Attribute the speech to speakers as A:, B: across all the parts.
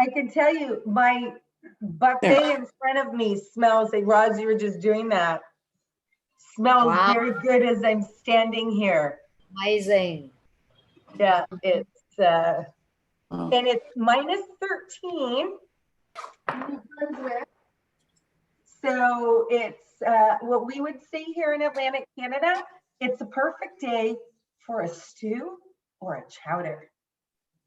A: I can tell you, my buffet in front of me smells like, Roz, you were just doing that. Smells very good as I'm standing here.
B: Amazing.
A: Yeah, it's and it's -13. So it's what we would say here in Atlantic Canada. It's a perfect day for a stew or a chowder.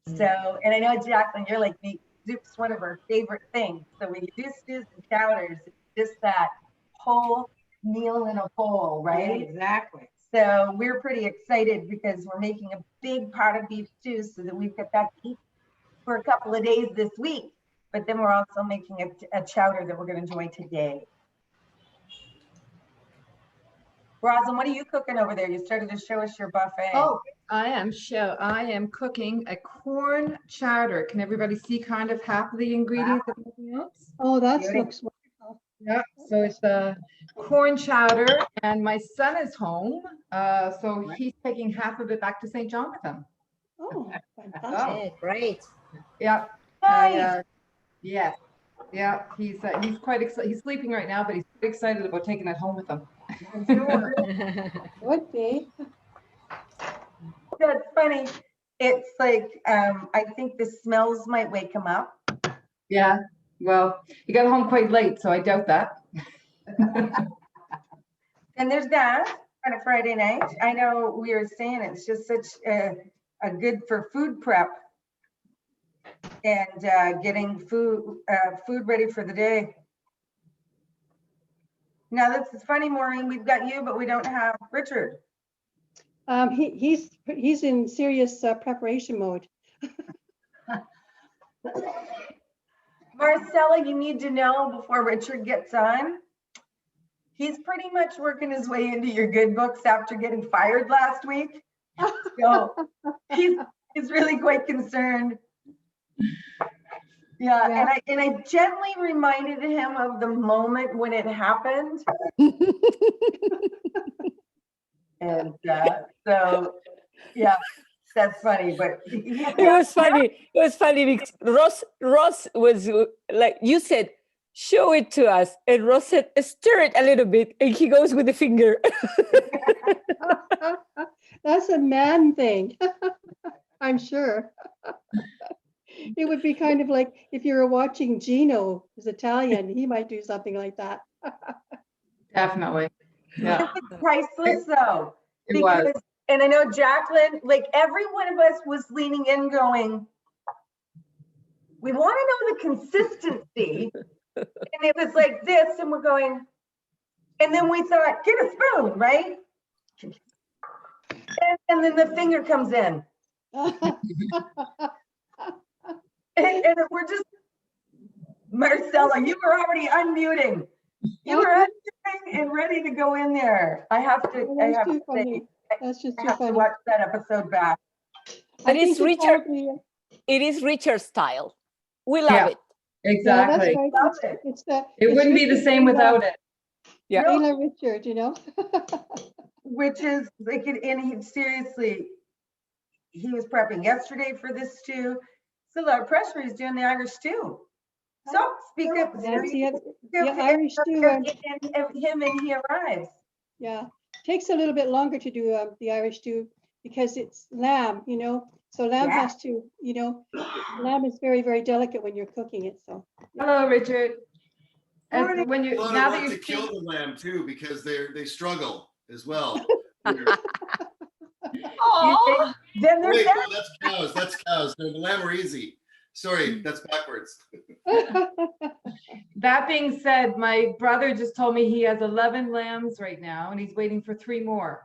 A: So, and I know, Jacqueline, you're like me. Soup's one of our favorite things. So when you do stews and chowders, it's just that whole meal in a bowl, right?
C: Yeah, exactly.
A: So we're pretty excited because we're making a big pot of beef stew so that we've got that to eat for a couple of days this week. But then we're also making a chowder that we're going to enjoy today. Roslyn, what are you cooking over there? You started to show us your buffet.
D: Oh, I am cooking a corn chowder. Can everybody see kind of half of the ingredients of everything else?
E: Oh, that looks wonderful.
D: Yeah, so it's the corn chowder, and my son is home, so he's taking half of it back to St. John with him.
E: Oh, fantastic.
B: Yeah, great.
D: Yeah.
A: Nice.
D: Yes. Yeah, he's quite excited. He's sleeping right now, but he's quite excited about taking it home with him.
E: Would be.
A: That's funny. It's like, I think the smells might wake him up.
D: Yeah. Well, he got home quite late, so I doubt that.
A: And there's that on a Friday night. I know we were saying it's just such a good for food prep and getting food ready for the day. Now this is funny, Maureen. We've got you, but we don't have Richard.
E: He's in serious preparation mode.
A: Marcella, you need to know before Richard gets on, he's pretty much working his way into your good books after getting fired last week. So he's really quite concerned. Yeah. And I gently reminded him of the moment when it happened. And so, yeah. That's funny, but
F: it was funny. It was funny because Ross was like, you said, show it to us. And Ross said, stir it a little bit. And he goes with the finger.
E: That's a man thing. I'm sure. It would be kind of like if you were watching Gino, who's Italian, he might do something like that.
D: Definitely. Yeah.
A: It was priceless though.
D: It was.
A: And I know Jacqueline, like every one of us was leaning in going, we want to know the consistency. And it was like this, and we're going, and then we thought, get a spoon, right? And then the finger comes in. And we're just, Marcella, you were already unmuting. You were unmuting and ready to go in there. I have to say.
E: That's just
A: I have to watch that episode back.
F: But it's Richard. It is Richard's style. We love it.
D: Exactly.
E: Yeah, that's right.
D: It wouldn't be the same without it.
E: Yeah. Richard, you know.
A: Which is like, and he seriously, he was prepping yesterday for this stew. It's a lot of pressure. He's doing the Irish stew. So speak up.
E: The Irish stew.
A: And him and he arrives.
E: Yeah. Takes a little bit longer to do the Irish stew because it's lamb, you know. So lamb has to, you know, lamb is very, very delicate when you're cooking it. So.
D: Hello, Richard. And when you now that you
G: kill the lamb too, because they struggle as well.
A: Oh, then
G: wait, no, that's cows. No, the lamb are easy. Sorry, that's backwards.
D: That being said, my brother just told me he has 11 lambs right now, and he's waiting for 3 more.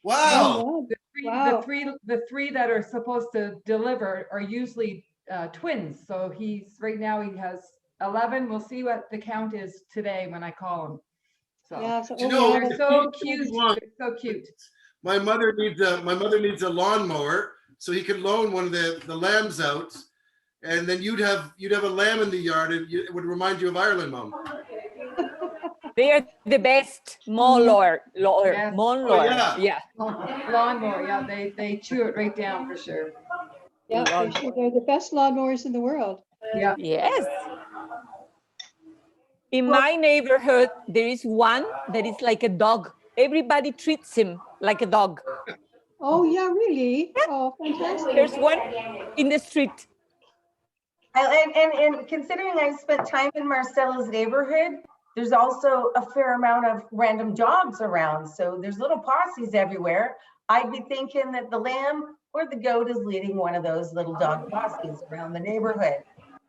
G: Wow.
D: The three that are supposed to deliver are usually twins. So right now he has 11. We'll see what the count is today when I call him. So, they're so cute. They're so cute.
G: My mother needs a lawnmower, so he could loan one of the lambs out. And then you'd have a lamb in the yard, and it would remind you of Ireland, Mom.
F: They are the best lawnmower.
D: Yes.
G: Oh,
F: Yeah.
D: Lawnmower, yeah. They chew it right down for sure.
E: Yeah, for sure. They're the best lawnmowers in the world.
D: Yeah.
F: Yes. In my neighborhood, there is one that is like a dog. Everybody treats him like a dog.
E: Oh, yeah, really? Oh, fantastic.
F: There's one in the street.
A: And considering I've spent time in Marcella's neighborhood, there's also a fair amount of random dogs around. So there's little posses everywhere. I'd be thinking that the lamb or the goat is leading one of those little dog posses around the neighborhood.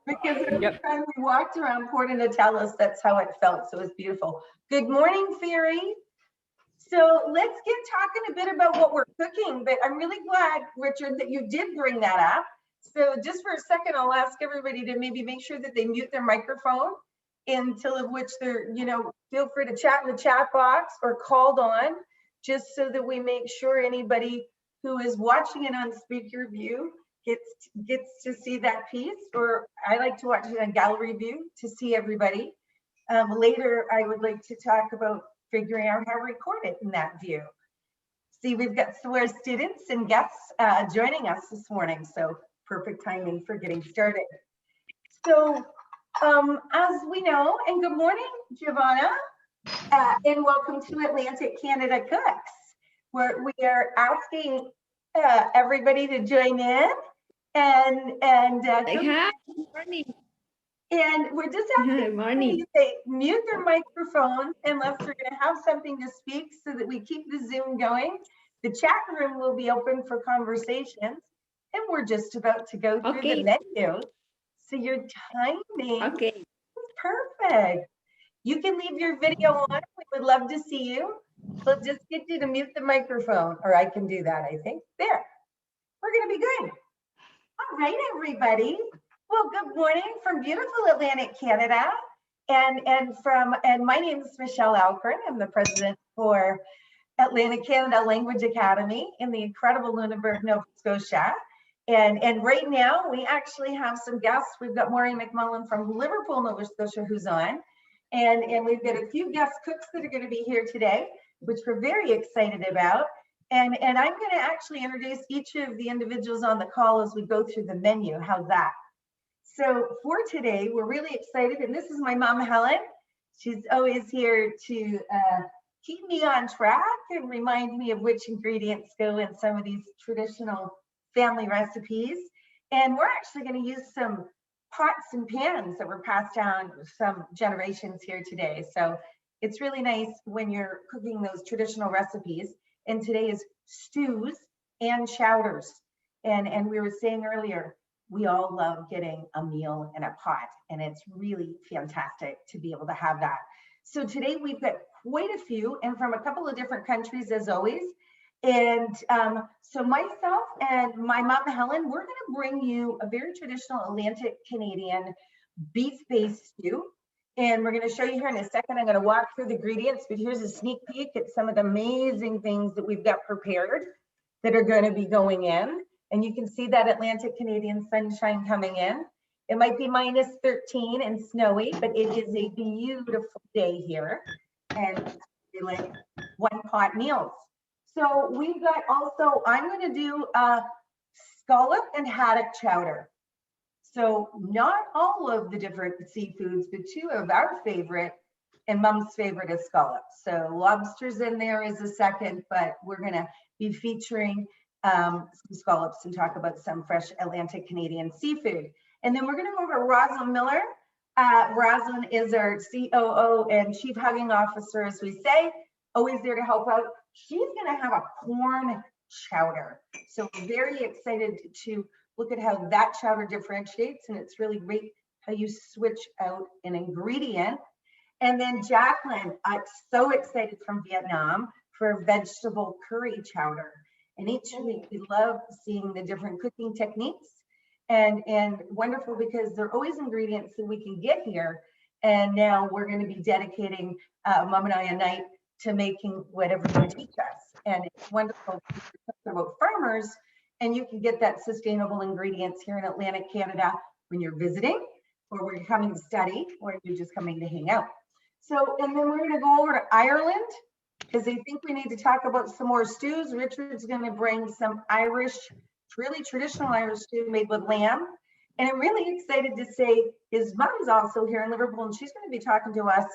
A: Because every time we walked around Port Natalis, that's how it felt. So it was beautiful. Good morning, Fairy. So let's get talking a bit about what we're cooking, but I'm really glad, Richard, that you did bring that up. So just for a second, I'll ask everybody to maybe make sure that they mute their microphone until of which they're, feel free to chat in the chat box or called on, just so that we make sure anybody who is watching it on speaker view gets to see that piece, or I like to watch it on gallery view to see everybody. Later, I would like to talk about figuring out how to record it in that view. See, we've got some more students and guests joining us this morning, so perfect timing for getting started. So as we know, and good morning, Giovanna, and welcome to Atlantic Canada Cooks, where we are asking everybody to join in
B: Hi, morning.
A: and we're just asking
B: Morning.
A: you to mute their microphones unless we're going to have something to speak, so that we keep the Zoom going. The chat room will be open for conversations, and we're just about to go through the menu. So your timing is perfect. You can leave your video on. We would love to see you. We'll just get you to mute the microphone, or I can do that, I think. There. We're going to be good. All right, everybody. Well, good morning from beautiful Atlantic Canada. And my name is Michelle Alcorn. I'm the president for Atlantic Canada Language Academy in the incredible Lunenburg, Nova Scotia. And right now we actually have some guests. We've got Maureen McMullen from Liverpool, Nova Scotia, who's on. And we've got a few guest cooks that are going to be here today, which we're very excited about. And I'm going to actually introduce each of the individuals on the call as we go through the menu. How's that? So for today, we're really excited. And this is my mom, Helen. She's always here to keep me on track and remind me of which ingredients go in some of these traditional family recipes. And we're actually going to use some pots and pans that were passed down some generations here today. So it's really nice when you're cooking those traditional recipes. And today is stews and chowders. And we were saying earlier, we all love getting a meal in a pot, and it's really fantastic to be able to have that. So today we've got quite a few, and from a couple of different countries as always. And so myself and my mom, Helen, we're going to bring you a very traditional Atlantic Canadian beef-based stew. And we're going to show you here in a second. I'm going to walk through the ingredients, but here's a sneak peek at some of the amazing things that we've got prepared that are going to be going in. And you can see that Atlantic Canadian sunshine coming in. It might be minus 13 and snowy, but it is a beautiful day here. And we like one pot meals. So we've got also, I'm going to do a scallop and haddock chowder. So not all of the different seafoods, but two of our favorite and mom's favorite is scallops. So lobster's in there as a second, but we're going to be featuring some scallops and talk about some fresh Atlantic Canadian seafood. And then we're going to go over to Rosalind Miller. Rosalind is our COO and Chief Hugging Officer, as we say, always there to help out. She's going to have a corn chowder. So very excited to look at how that chowder differentiates, and it's really great how you switch out an ingredient. And then Jacqueline, I'm so excited from Vietnam for a vegetable curry chowder. And each week we love seeing the different cooking techniques, and wonderful because they're always ingredients that we can get here. And now we're going to be dedicating Mom and I a night to making whatever you teach us. And it's wonderful about farmers, and you can get that sustainable ingredients here in Atlantic Canada when you're visiting, or when you're coming to study, or you're just coming to hang out. So, and then we're going to go over to Ireland, because I think we need to talk about some more stews. Richard's going to bring some Irish, really traditional Irish stew made with lamb. And I'm really excited to say his mom's also here in Liverpool, and she's going to be talking to us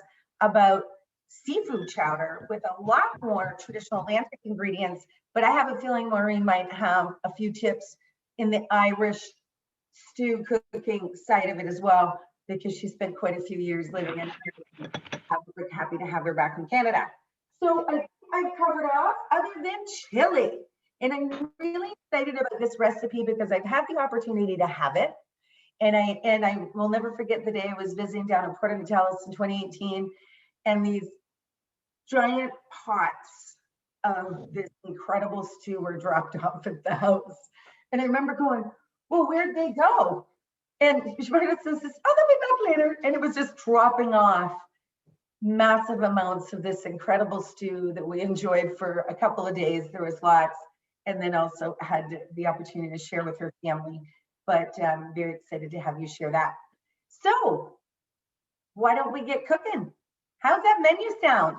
A: about seafood chowder with a lot more traditional Atlantic ingredients. But I have a feeling Maureen might have a few tips in the Irish stew cooking side of it as well, because she spent quite a few years living in Ireland. We're happy to have her back in Canada. So I've covered off other than chili. And I'm really excited about this recipe because I've had the opportunity to have it. And I will never forget the day I was visiting down in Port Natalis in 2018, and these giant pots of this incredible stew were dropped off at the house. And I remember going, well, where'd they go? And Shmarta says, oh, they'll be back later. And it was just dropping off massive amounts of this incredible stew that we enjoyed for a couple of days. There was lots, and then also had the opportunity to share with her family. But I'm very excited to have you share that. So why don't we get cooking? How's that menu sound?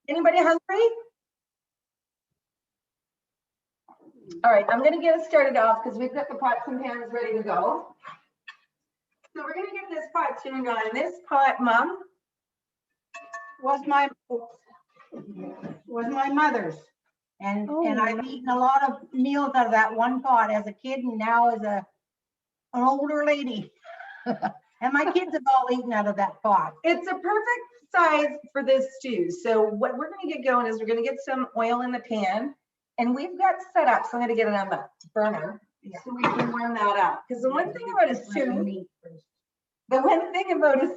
A: Anybody hungry? All right, I'm gonna get us started off because we've got the pots and pans ready to go. So we're gonna get this pot tuned on. This pot, Mom,
C: was my mother's. And I've eaten a lot of meals out of that one pot as a kid and now as an older lady. And my kids have all eaten out of that pot.
A: it's a perfect size for this stew. So what we're gonna get going is we're gonna get some oil in the pan, and we've got set up, so I'm gonna get it on the burner so we can warm that up. Because the one thing about a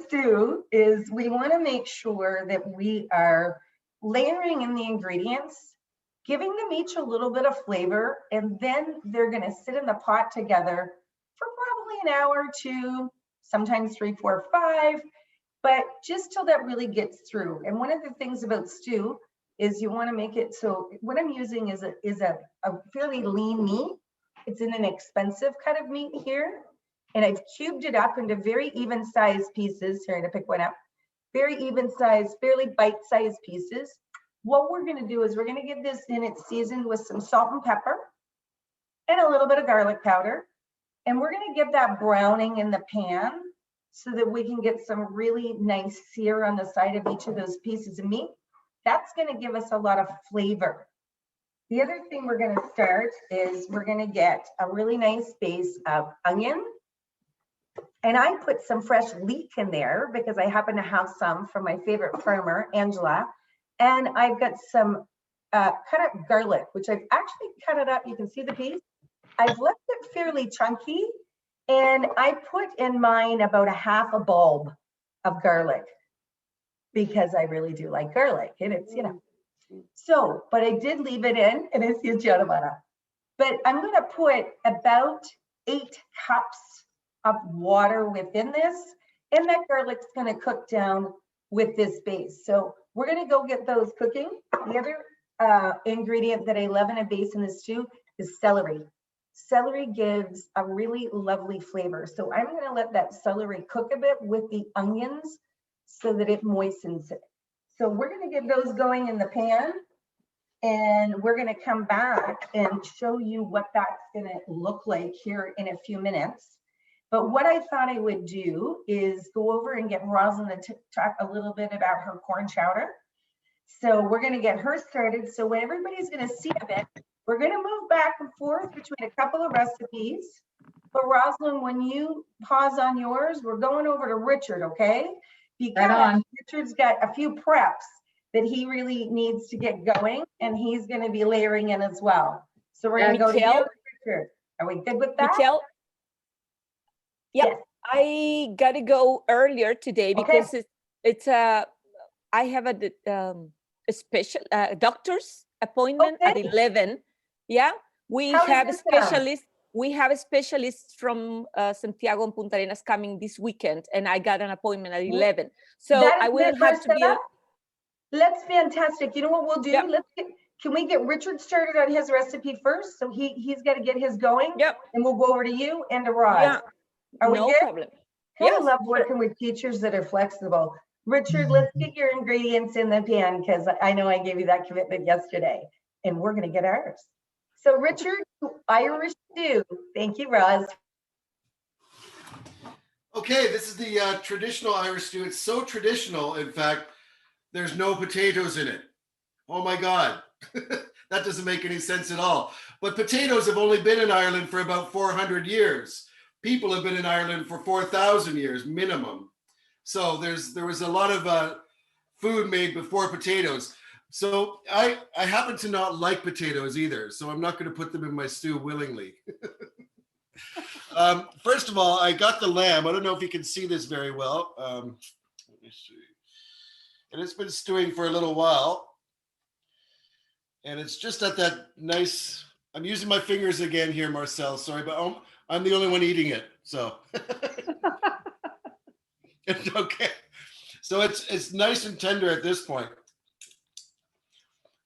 A: stew, is we wanna make sure that we are layering in the ingredients, giving them each a little bit of flavor, and then they're gonna sit in the pot together for probably an hour or two, sometimes 3, 4, 5, but just till that really gets through. And one of the things about stew is you wanna make it, so what I'm using is a fairly lean meat. It's in an expensive cut of meat here, and I've cubed it up into very even sized pieces. Here, I'm gonna pick one up. Very even sized, fairly bite-sized pieces. What we're gonna do is we're gonna get this in, it's seasoned with some salt and pepper and a little bit of garlic powder. And we're gonna get that browning in the pan so that we can get some really nice sear on the side of each of those pieces of meat. That's gonna give us a lot of flavor. The other thing we're gonna start is we're gonna get a really nice base of onion. And I put some fresh leek in there because I happen to have some from my favorite farmer, Angela. And I've got some cut up garlic, which I've actually cut it up. You can see the piece. I've left it fairly chunky, and I put in mine about a half a bulb of garlic because I really do like garlic, and it's, you know. So, but I did leave it in, and it's the Gianamana. But I'm gonna put about 8 cups of water within this, and that garlic's gonna cook down with this base. So we're gonna go get those cooking. The other ingredient that I love in a base in the stew is celery. Celery gives a really lovely flavor. So I'm gonna let that celery cook a bit with the onions so that it moistens it. So we're gonna get those going in the pan, and we're gonna come back and show you what that's gonna look like here in a few minutes. But what I thought I would do is go over and get Rosalind to talk a little bit about her corn chowder. So we're gonna get her started. So when everybody's gonna see a bit, we're gonna move back and forth between a couple of recipes. But Rosalind, when you pause on yours, we're going over to Richard, okay? Because Richard's got a few preps that he really needs to get going, and he's gonna be layering in as well. So we're gonna go to you, Richard. Are we good with that?
F: Michelle? Yep.
A: Yes.
F: I gotta go earlier today because I have a special doctor's appointment at 11. Yeah, we
A: How does
F: have a
A: this sound?
F: specialist. We have a specialist from Santiago and Punta Arenas coming this weekend, and I got an appointment at 11. So
A: That is
F: I will
A: the
F: have
A: first
F: to be.
A: setup? That's fantastic. You know what we'll do?
F: Yep.
A: Can we get Richard started on his recipe first? So he's got to get his going.
F: Yep.
A: And we'll go over to you and to Roz.
F: Yeah.
A: Are we
F: No
A: good?
F: problem.
A: I
F: Yes,
A: love working with teachers that are flexible. Richard, let's get your ingredients in the pan because I know I gave you that commitment yesterday, and we're going to get ours. So Richard, Irish stew. Thank you, Roz.
G: Okay, this is the traditional Irish stew. It's so traditional, in fact, there's no potatoes in it. Oh my God. That doesn't make any sense at all. But potatoes have only been in Ireland for about 400 years. People have been in Ireland for 4,000 years minimum. So there was a lot of food made before potatoes. So I happen to not like potatoes either. So I'm not going to put them in my stew willingly. First of all, I got the lamb. I don't know if you can see this very well. Let me see. And it's been stewing for a little while. And it's just at that nice, I'm using my fingers again here, Marcel, sorry, but I'm the only one eating it, so. It's okay. So it's nice and tender at this point.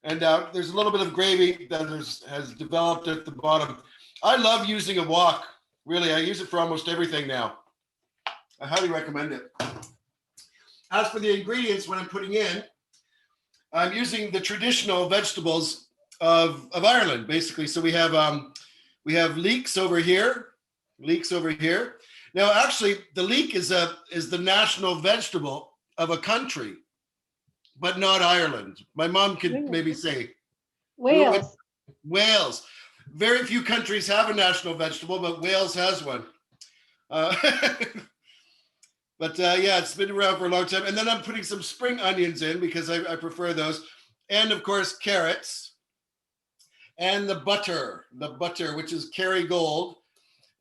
G: And there's a little bit of gravy that has developed at the bottom. I love using a wok, really. I use it for almost everything now. I highly recommend it. As for the ingredients, what I'm putting in, I'm using the traditional vegetables of Ireland, basically. So we have leeks over here, Now, actually, the leek is the national vegetable of a country, but not Ireland. My mom could maybe say
E: Wales.
G: Wales. Very few countries have a national vegetable, but Wales has one. But yeah, it's been around for a long time. And then I'm putting some spring onions in because I prefer those. And of course, carrots. And the butter, which is Kerrygold.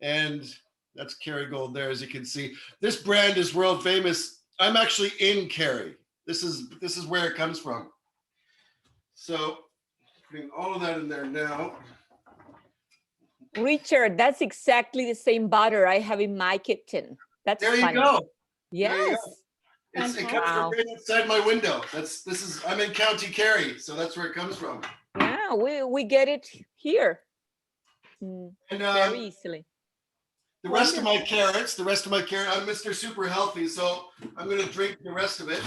G: And that's Kerrygold there, as you can see. This brand is world famous. I'm actually in Kerry. This is where it comes from. So putting all of that in there now.
F: Richard, that's exactly the same butter I have in my kitchen. That's
G: There you
F: funny.
G: go.
F: Yes.
G: It comes from right inside my window. I'm in County Kerry, so that's where it comes from.
F: Yeah, we get it here
G: And
F: very easily.
G: the rest of my carrots, I'm Mr. Super Healthy, so I'm going to drink the rest of it.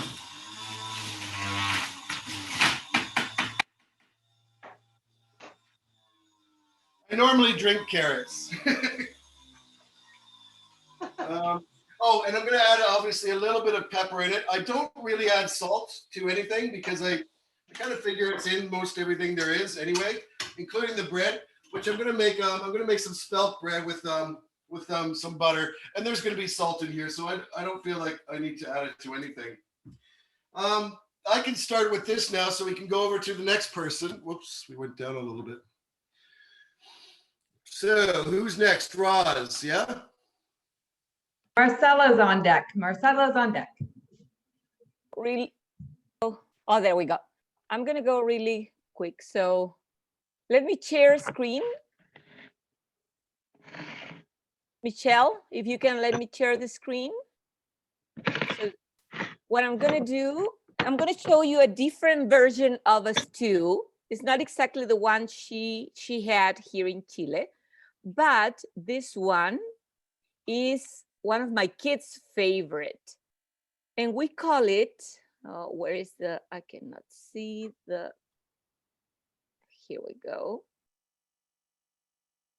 G: I normally drink carrots. Oh, and I'm going to add obviously a little bit of pepper in it. I don't really add salt to anything because I kind of figure it's in most everything there is anyway, including the bread, which I'm going to make. I'm going to make some spelt bread with some butter, and there's going to be salt in here, so I don't feel like I need to add it to anything. I can start with this now, so we can go over to the next person. Whoops, we went down a little bit. So who's next? Roz, yeah?
D: Marcella's on deck.
F: Really? Oh, there we go. I'm going to go really quick. So let me share screen. Michelle, if you can let me share the screen. So what I'm going to do, I'm going to show you a different version of a stew. It's not exactly the one she had here in Chile, but this one is one of my kids' favorite. And we call it, where is I cannot see here we go.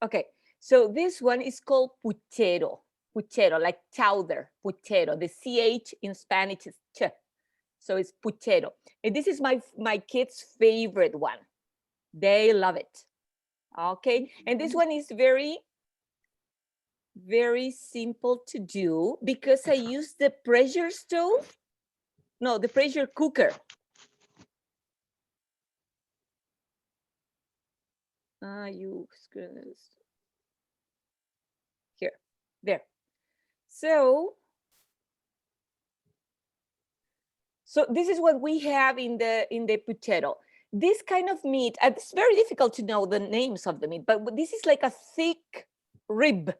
F: Okay, so this one is called puchero, like chowder, puchero. The CH in Spanish is ch, so it's puchero. And this is my kids' favorite one. They love it. Okay, and this one is very simple to do because I use the pressure stove. No, the pressure cooker. Here, there. So this is what we have in the puchero. This kind of meat, it's very difficult to know the names of the meat, but this is like a thick rib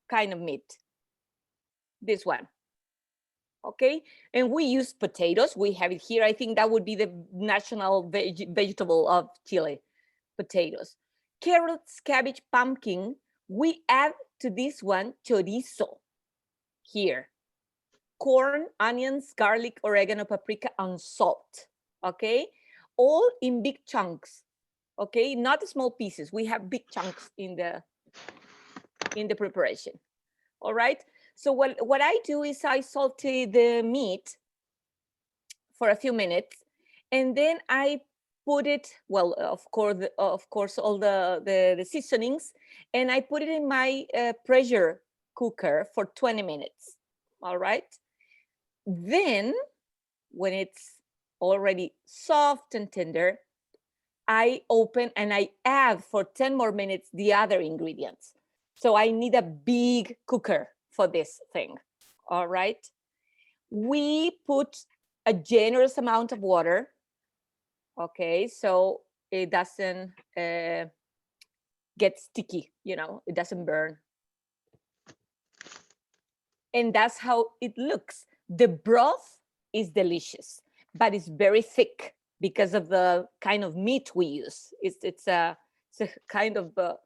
F: kind of meat. This one. Okay, and we use potatoes. We have it here. I think that would be the national vegetable of Chile, potatoes. Carrots, cabbage, pumpkin. We add to this one chorizo here. Corn, onions, garlic, oregano, paprika, and salt. Okay, all in big chunks. Okay, not small pieces. We have big chunks in the preparation. All right. So what I do is I saute the meat for a few minutes, and then I put it, well, of course, all the seasonings, and I put it in my pressure cooker for 20 minutes. All right. Then, when it's already soft and tender, I open and I add for 10 more minutes the other ingredients. So I need a big cooker for this thing. All right. We put a generous amount of water. Okay, so it doesn't get sticky, it doesn't burn. And that's how it looks. The broth is delicious, but it's very thick because of the kind of meat we use. It's a kind of a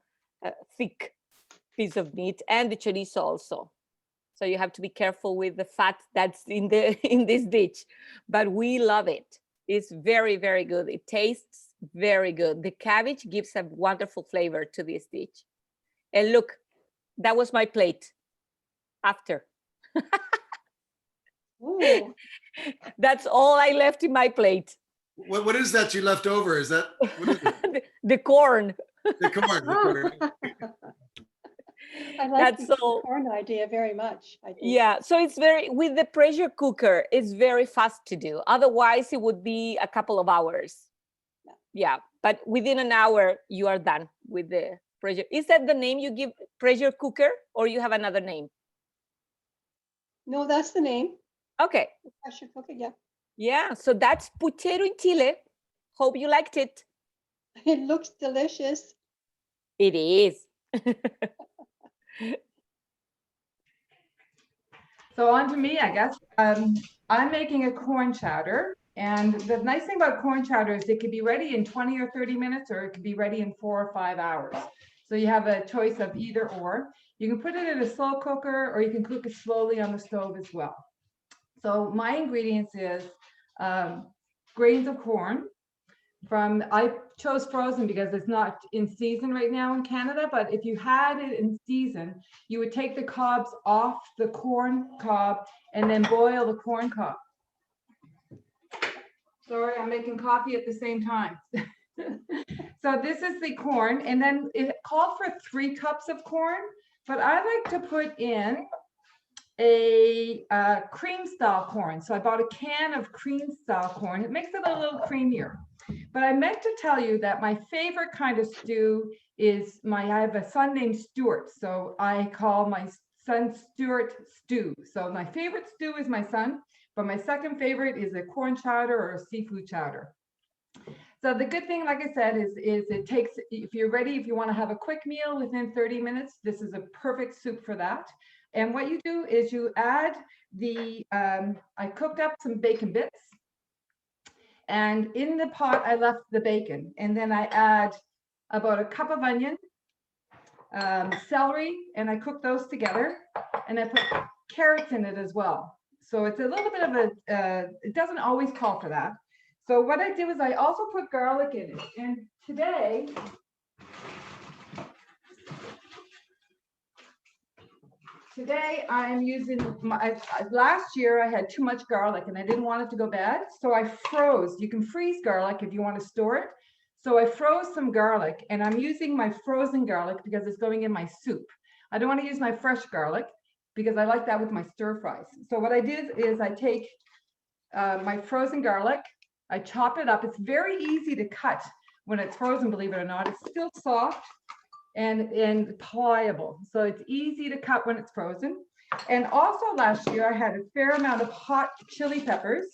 F: thick piece of meat, and the chorizo also. So you have to be careful with the fat that's in this dish, but we love it. It's very, very good. It tastes very good. The cabbage gives a wonderful flavor to this dish. And look, that was my plate after.
E: Ooh,
F: That's all I left in my plate.
G: What is that you left over? Is that, what is it?
F: The corn.
G: The corn. The corn.
E: I like
F: That's
E: the
F: so,
E: corn idea very much, I think.
F: yeah. So it's with the pressure cooker, it's very fast to do. Otherwise, it would be a couple of hours. Yeah, but within an hour, you are done with the pressure. Is that the name you give, pressure cooker, or you have another name?
E: No, that's the name.
F: Okay.
E: Pressure cooker, yeah.
F: Yeah, so that's puchero in Chile. Hope you liked it.
E: It looks delicious.
F: It is.
D: So on to me, I guess. I'm making a corn chowder. And the nice thing about corn chowder is it could be ready in 20 or 30 minutes, or it could be ready in 4 or 5 hours. So you have a choice of either or. You can put it in a slow cooker, or you can cook it slowly on the stove as well. So my ingredients is grains of corn. I chose frozen because it's not in season right now in Canada, but if you had it in season, you would take the cobs off the corn cob and then boil the corn cob. Sorry, I'm making coffee at the same time. So this is the corn, and then it called for 3 cups of corn, but I like to put in a cream style corn. So I bought a can of cream style corn. It makes it a little creamier. But I meant to tell you that my favorite kind of stew is I have a son named Stuart. So I call my son Stuart stew. So my favorite stew is my son, but my second favorite is a corn chowder or a seafood chowder. So the good thing, like I said, is it takes, if you're ready, if you want to have a quick meal within 30 minutes, this is a perfect soup for that. And what you do is you add I cooked up some bacon bits. And in the pot, I left the bacon. And then I add about a cup of onion, celery, and I cook those together. And I put carrots in it as well. So it's a little bit of it doesn't always call for that. So what I do is I also put garlic in it. And today I'm using last year I had too much garlic and I didn't want it to go bad. So I froze. You can freeze garlic if you want to store it. So I froze some garlic, and I'm using my frozen garlic because it's going in my soup. I don't want to use my fresh garlic because I like that with my stir fries. So what I did is I take my frozen garlic, I chop it up. It's very easy to cut when it's frozen, believe it or not. It's still soft and pliable. So it's easy to cut when it's frozen. And also last year I had a fair amount of hot chili peppers,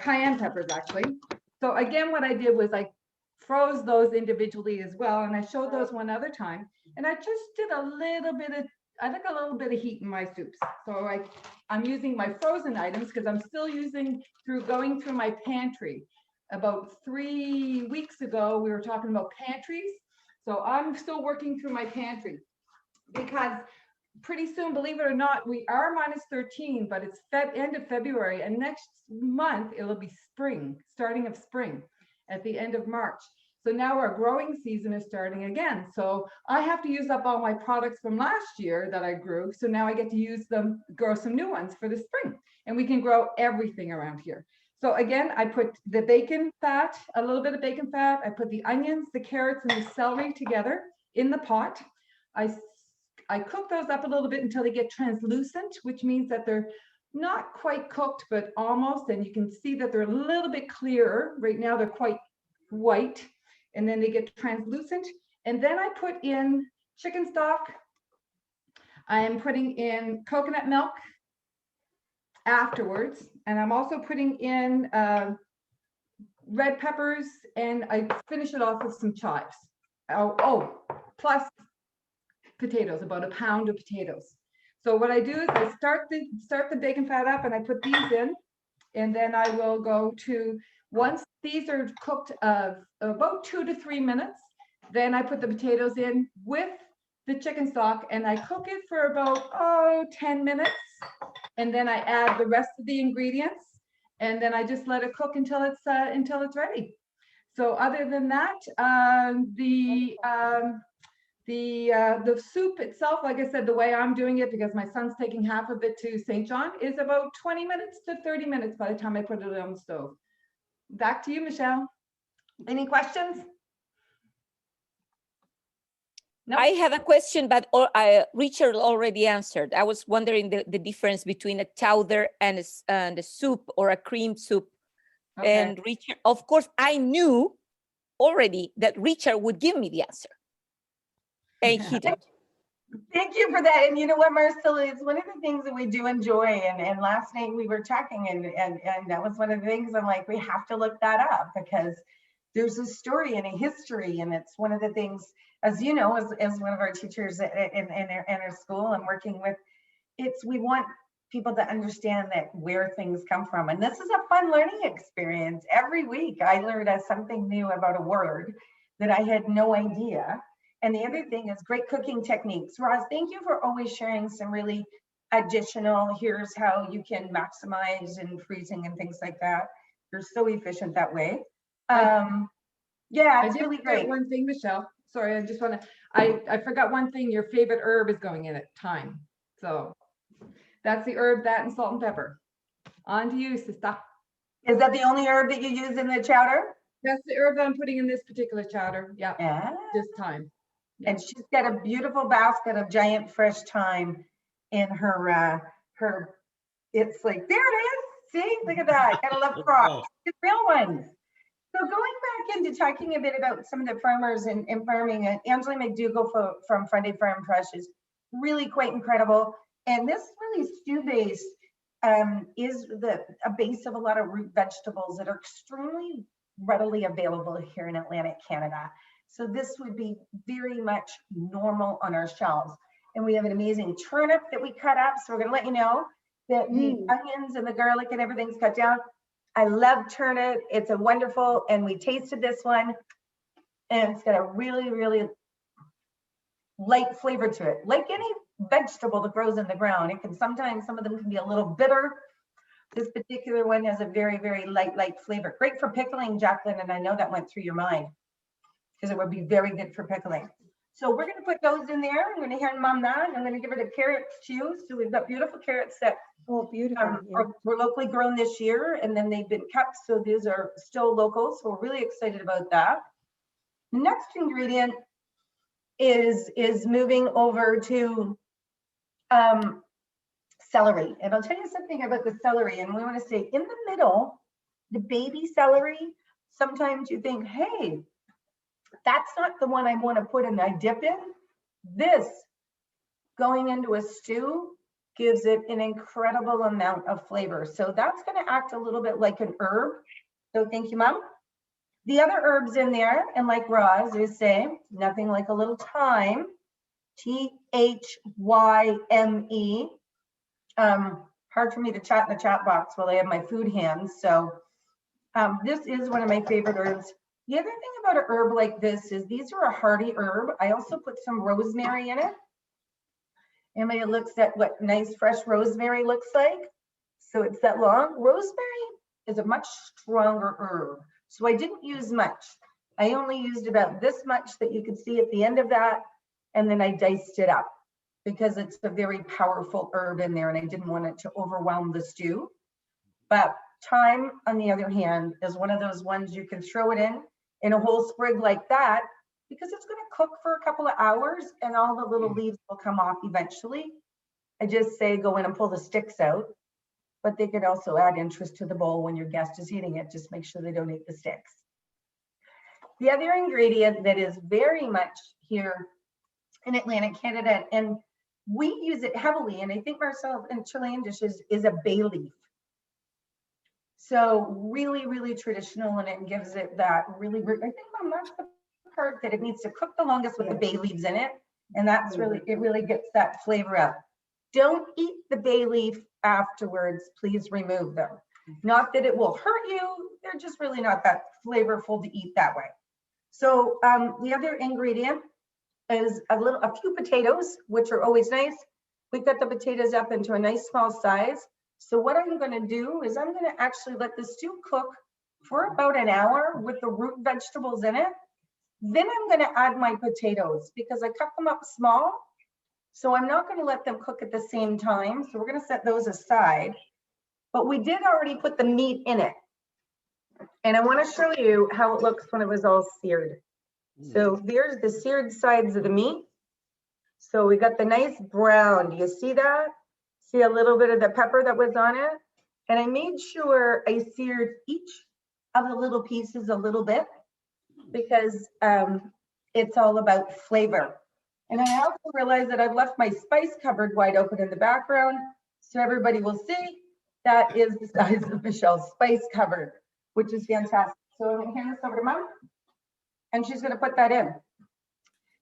D: cayenne peppers actually. So again, what I did was I froze those individually as well. And I showed those one other time. And I just did a little bit of heat in my soups. So I'm using my frozen items because I'm still going through my pantry. About 3 weeks ago, we were talking about pantries. So I'm still working through my pantry because pretty soon, believe it or not, we are -13, but it's end of February, and next month it'll be spring, starting of spring at the end of March. So now our growing season is starting again. So I have to use up all my products from last year that I grew. So now I get to use them, grow some new ones for the spring, and we can grow everything around here. So again, I put the bacon fat, a little bit of bacon fat. I put the onions, the carrots, and the celery together in the pot. I cook those up a little bit until they get translucent, which means that they're not quite cooked, but almost. And you can see that they're a little bit clearer. Right now, they're quite white, and then they get translucent. And then I put in chicken stock. I am putting in coconut milk afterwards. And I'm also putting in red peppers, and I finish it off with some chives. Plus potatoes, about a pound of potatoes. So what I do is I start the bacon fat up, and I put these in, and then I will go to, once these are cooked about 2 to 3 minutes, then I put the potatoes in with the chicken stock, and I cook it for about 10 minutes, and then I add the rest of the ingredients, and then I just let it cook until it's ready. So other than that, the soup itself, like I said, the way I'm doing it, because my son's taking half of it to St. John, is about 20 minutes to 30 minutes by the time I put it on the stove. Back to you, Michelle. Any questions? No.
F: I have a question, but Richard already answered. I was wondering the difference between a chowder and a soup or a cream soup.
D: Okay.
F: And Richard, of course, I knew already that Richard would give me the answer. And he did.
A: Thank you for that. And you know what, Marcella, it's one of the things that we do enjoy. And last night we were talking, and that was one of the things I'm like, we have to look that up, because there's a story and a history. And it's one of the things, as you know, as one of our teachers in our school and working with, we want people to understand that where things come from. And this is a fun learning experience. Every week I learned something new about a word that I had no idea. And the other thing is great cooking techniques. Roz, thank you for always sharing some really additional, here's how you can maximize and freezing and things like that. You're so efficient that way. Yeah, it's really great.
D: One thing, Michelle, sorry, I just want to, I forgot one thing. Your favorite herb is going in it, thyme. So that's the herb, that and salt and pepper. On to you, sister.
A: Is that the only herb that you use in the chowder?
D: That's the herb that I'm putting in this particular chowder. Yeah, just thyme. Yeah.
A: And she's got a beautiful basket of giant fresh thyme in her, it's like, there it is. See, look at that. Gotta love crops, the real ones. So going back into talking a bit about some of the farmers and farming, Angela McDougall from Friday Farm Fresh is really quite incredible. And this really stew base is a base of a lot of root vegetables that are extremely readily available here in Atlantic Canada. So this would be very much normal on our shelves. And we have an amazing turnip that we cut up. So we're gonna let you know that the onions and the garlic and everything's cut down. I love turnip. It's a wonderful, and we tasted this one, and it's got a really, really light flavor to it. Like any vegetable that grows in the ground, it can sometimes, some of them can be a little bitter. This particular one has a very, very light flavor. Great for pickling, Jacqueline, and I know that went through your mind, because it would be very good for pickling. So we're gonna put those in there. I'm gonna hand Mom that, and I'm gonna give her the carrots too. So we've got beautiful carrots that
E: beautiful.
A: were locally grown this year, and then they've been cut, so these are still local. So we're really excited about that. The next ingredient is moving over to celery. And I'll tell you something about the celery, and we want to say in the middle, the baby celery, sometimes you think, hey, that's not the one I want to put and I dip in. This going into a stew gives it an incredible amount of flavor. So that's going to act a little bit like an herb. So thank you, Mom. The other herbs in there, and like Roz is saying, nothing like a little thyme, T-H-Y-M-E. Hard for me to chat in the chat box while I have my food hands. So this is one of my favorite herbs. The other thing about an herb like this is these are a hardy herb. I also put some rosemary in it. Anybody looks at what nice fresh rosemary looks like? So it's that long. Rosemary is a much stronger herb. So I didn't use much. I only used about this much that you could see at the end of that. And then I diced it up because it's a very powerful herb in there and I didn't want it to overwhelm the stew. But thyme, on the other hand, is one of those ones you can throw it in a whole sprig like that, because it's going to cook for a couple of hours and all the little leaves will come off eventually. I just say go in and pull the sticks out, but they could also add interest to the bowl when your guest is eating it. Just make sure they don't eat the sticks. The other ingredient that is very much here in Atlantic Canada, and we use it heavily, and I think Marcel in Chilean dishes, is a bay leaf. So really, really traditional, and it gives it that really, I think, Mom, that's the part that it needs to cook the longest with the bay leaves in it. And that's really, it really gets that flavor up. Don't eat the bay leaf afterwards, please remove them. Not that it will hurt you, they're just really not that flavorful to eat that way. So the other ingredient is a few potatoes, which are always nice. We cut the potatoes up into a nice small size. So what I'm going to do is I'm going to actually let the stew cook for about an hour with the root vegetables in it. Then I'm going to add my potatoes because I cut them up small. So I'm not going to let them cook at the same time. So we're going to set those aside. But we did already put the meat in it. And I want to show you how it looks when it was all seared. So there's the seared sides of the meat. So we got the nice brown. Do you see that? See a little bit of the pepper that was on it? And I made sure I seared each of the little pieces a little bit because it's all about flavor. And I also realized that I've left my spice cupboard wide open in the background, so everybody will see that is the size of Michelle's spice cupboard, which is fantastic. So I'm gonna hand this over to Mom, and she's gonna put that in.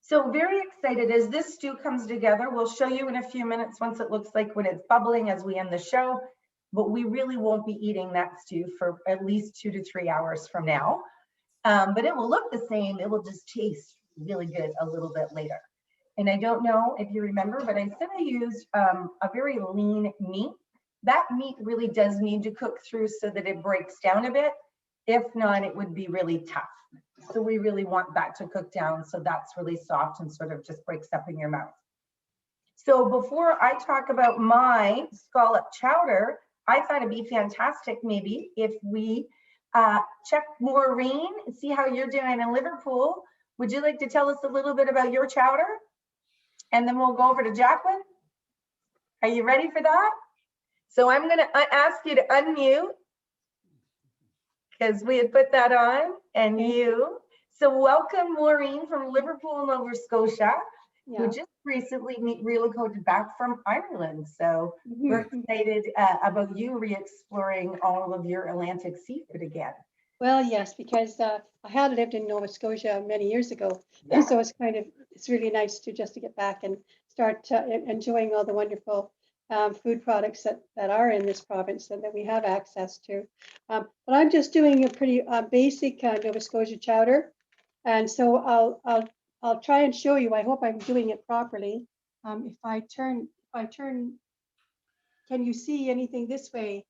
A: So very excited as this stew comes together. We'll show you in a few minutes once it looks like when it's bubbling as we end the show, but we really won't be eating that stew for at least 2 to 3 hours from now. But it will look the same. It will just taste really good a little bit later. And I don't know if you remember, but I said I used a very lean meat. That meat really does need to cook through so that it breaks down a bit. If not, it would be really tough. So we really want that to cook down so that's really soft and sort of just breaks up in your mouth. So before I talk about my scallop chowder, I thought it'd be fantastic maybe if we check Maureen and see how you're doing in Liverpool. Would you like to tell us a little bit about your chowder? And then we'll go over to Jacqueline. Are you ready for that? So I'm going to ask you to unmute because we had put that on and you. So welcome Maureen from Liverpool, Nova Scotia, who just recently relocated back from Ireland. So we're excited about you re-exploring all of your Atlantic seafood again.
E: Well, yes, because I had lived in Nova Scotia many years ago.
A: Yeah.
E: So it's really nice to get back and start enjoying all the wonderful food products that are in this province and that we have access to. But I'm just doing a pretty basic Nova Scotia chowder. And so I'll try and show you. I hope I'm doing it properly. If I turn, can you see anything this way,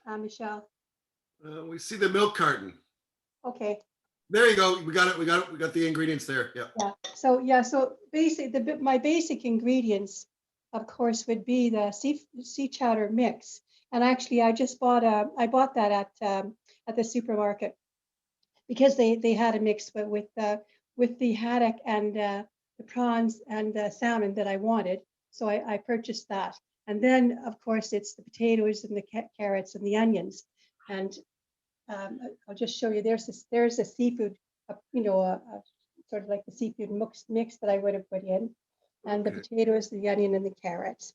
E: Michelle?
G: We see the milk carton.
E: Okay.
G: There you go. We got it. We got the ingredients there. Yeah.
E: So my basic ingredients, of course, would be the sea chowder mix. And actually, I bought that at the supermarket because they had a mix with the haddock and the prawns and the salmon that I wanted. So I purchased that. And then, of course, it's the potatoes and the carrots and the onions. And I'll just show you. There's a seafood, sort of like the seafood mix that I would have put in, and the potatoes, the onion, and the carrots.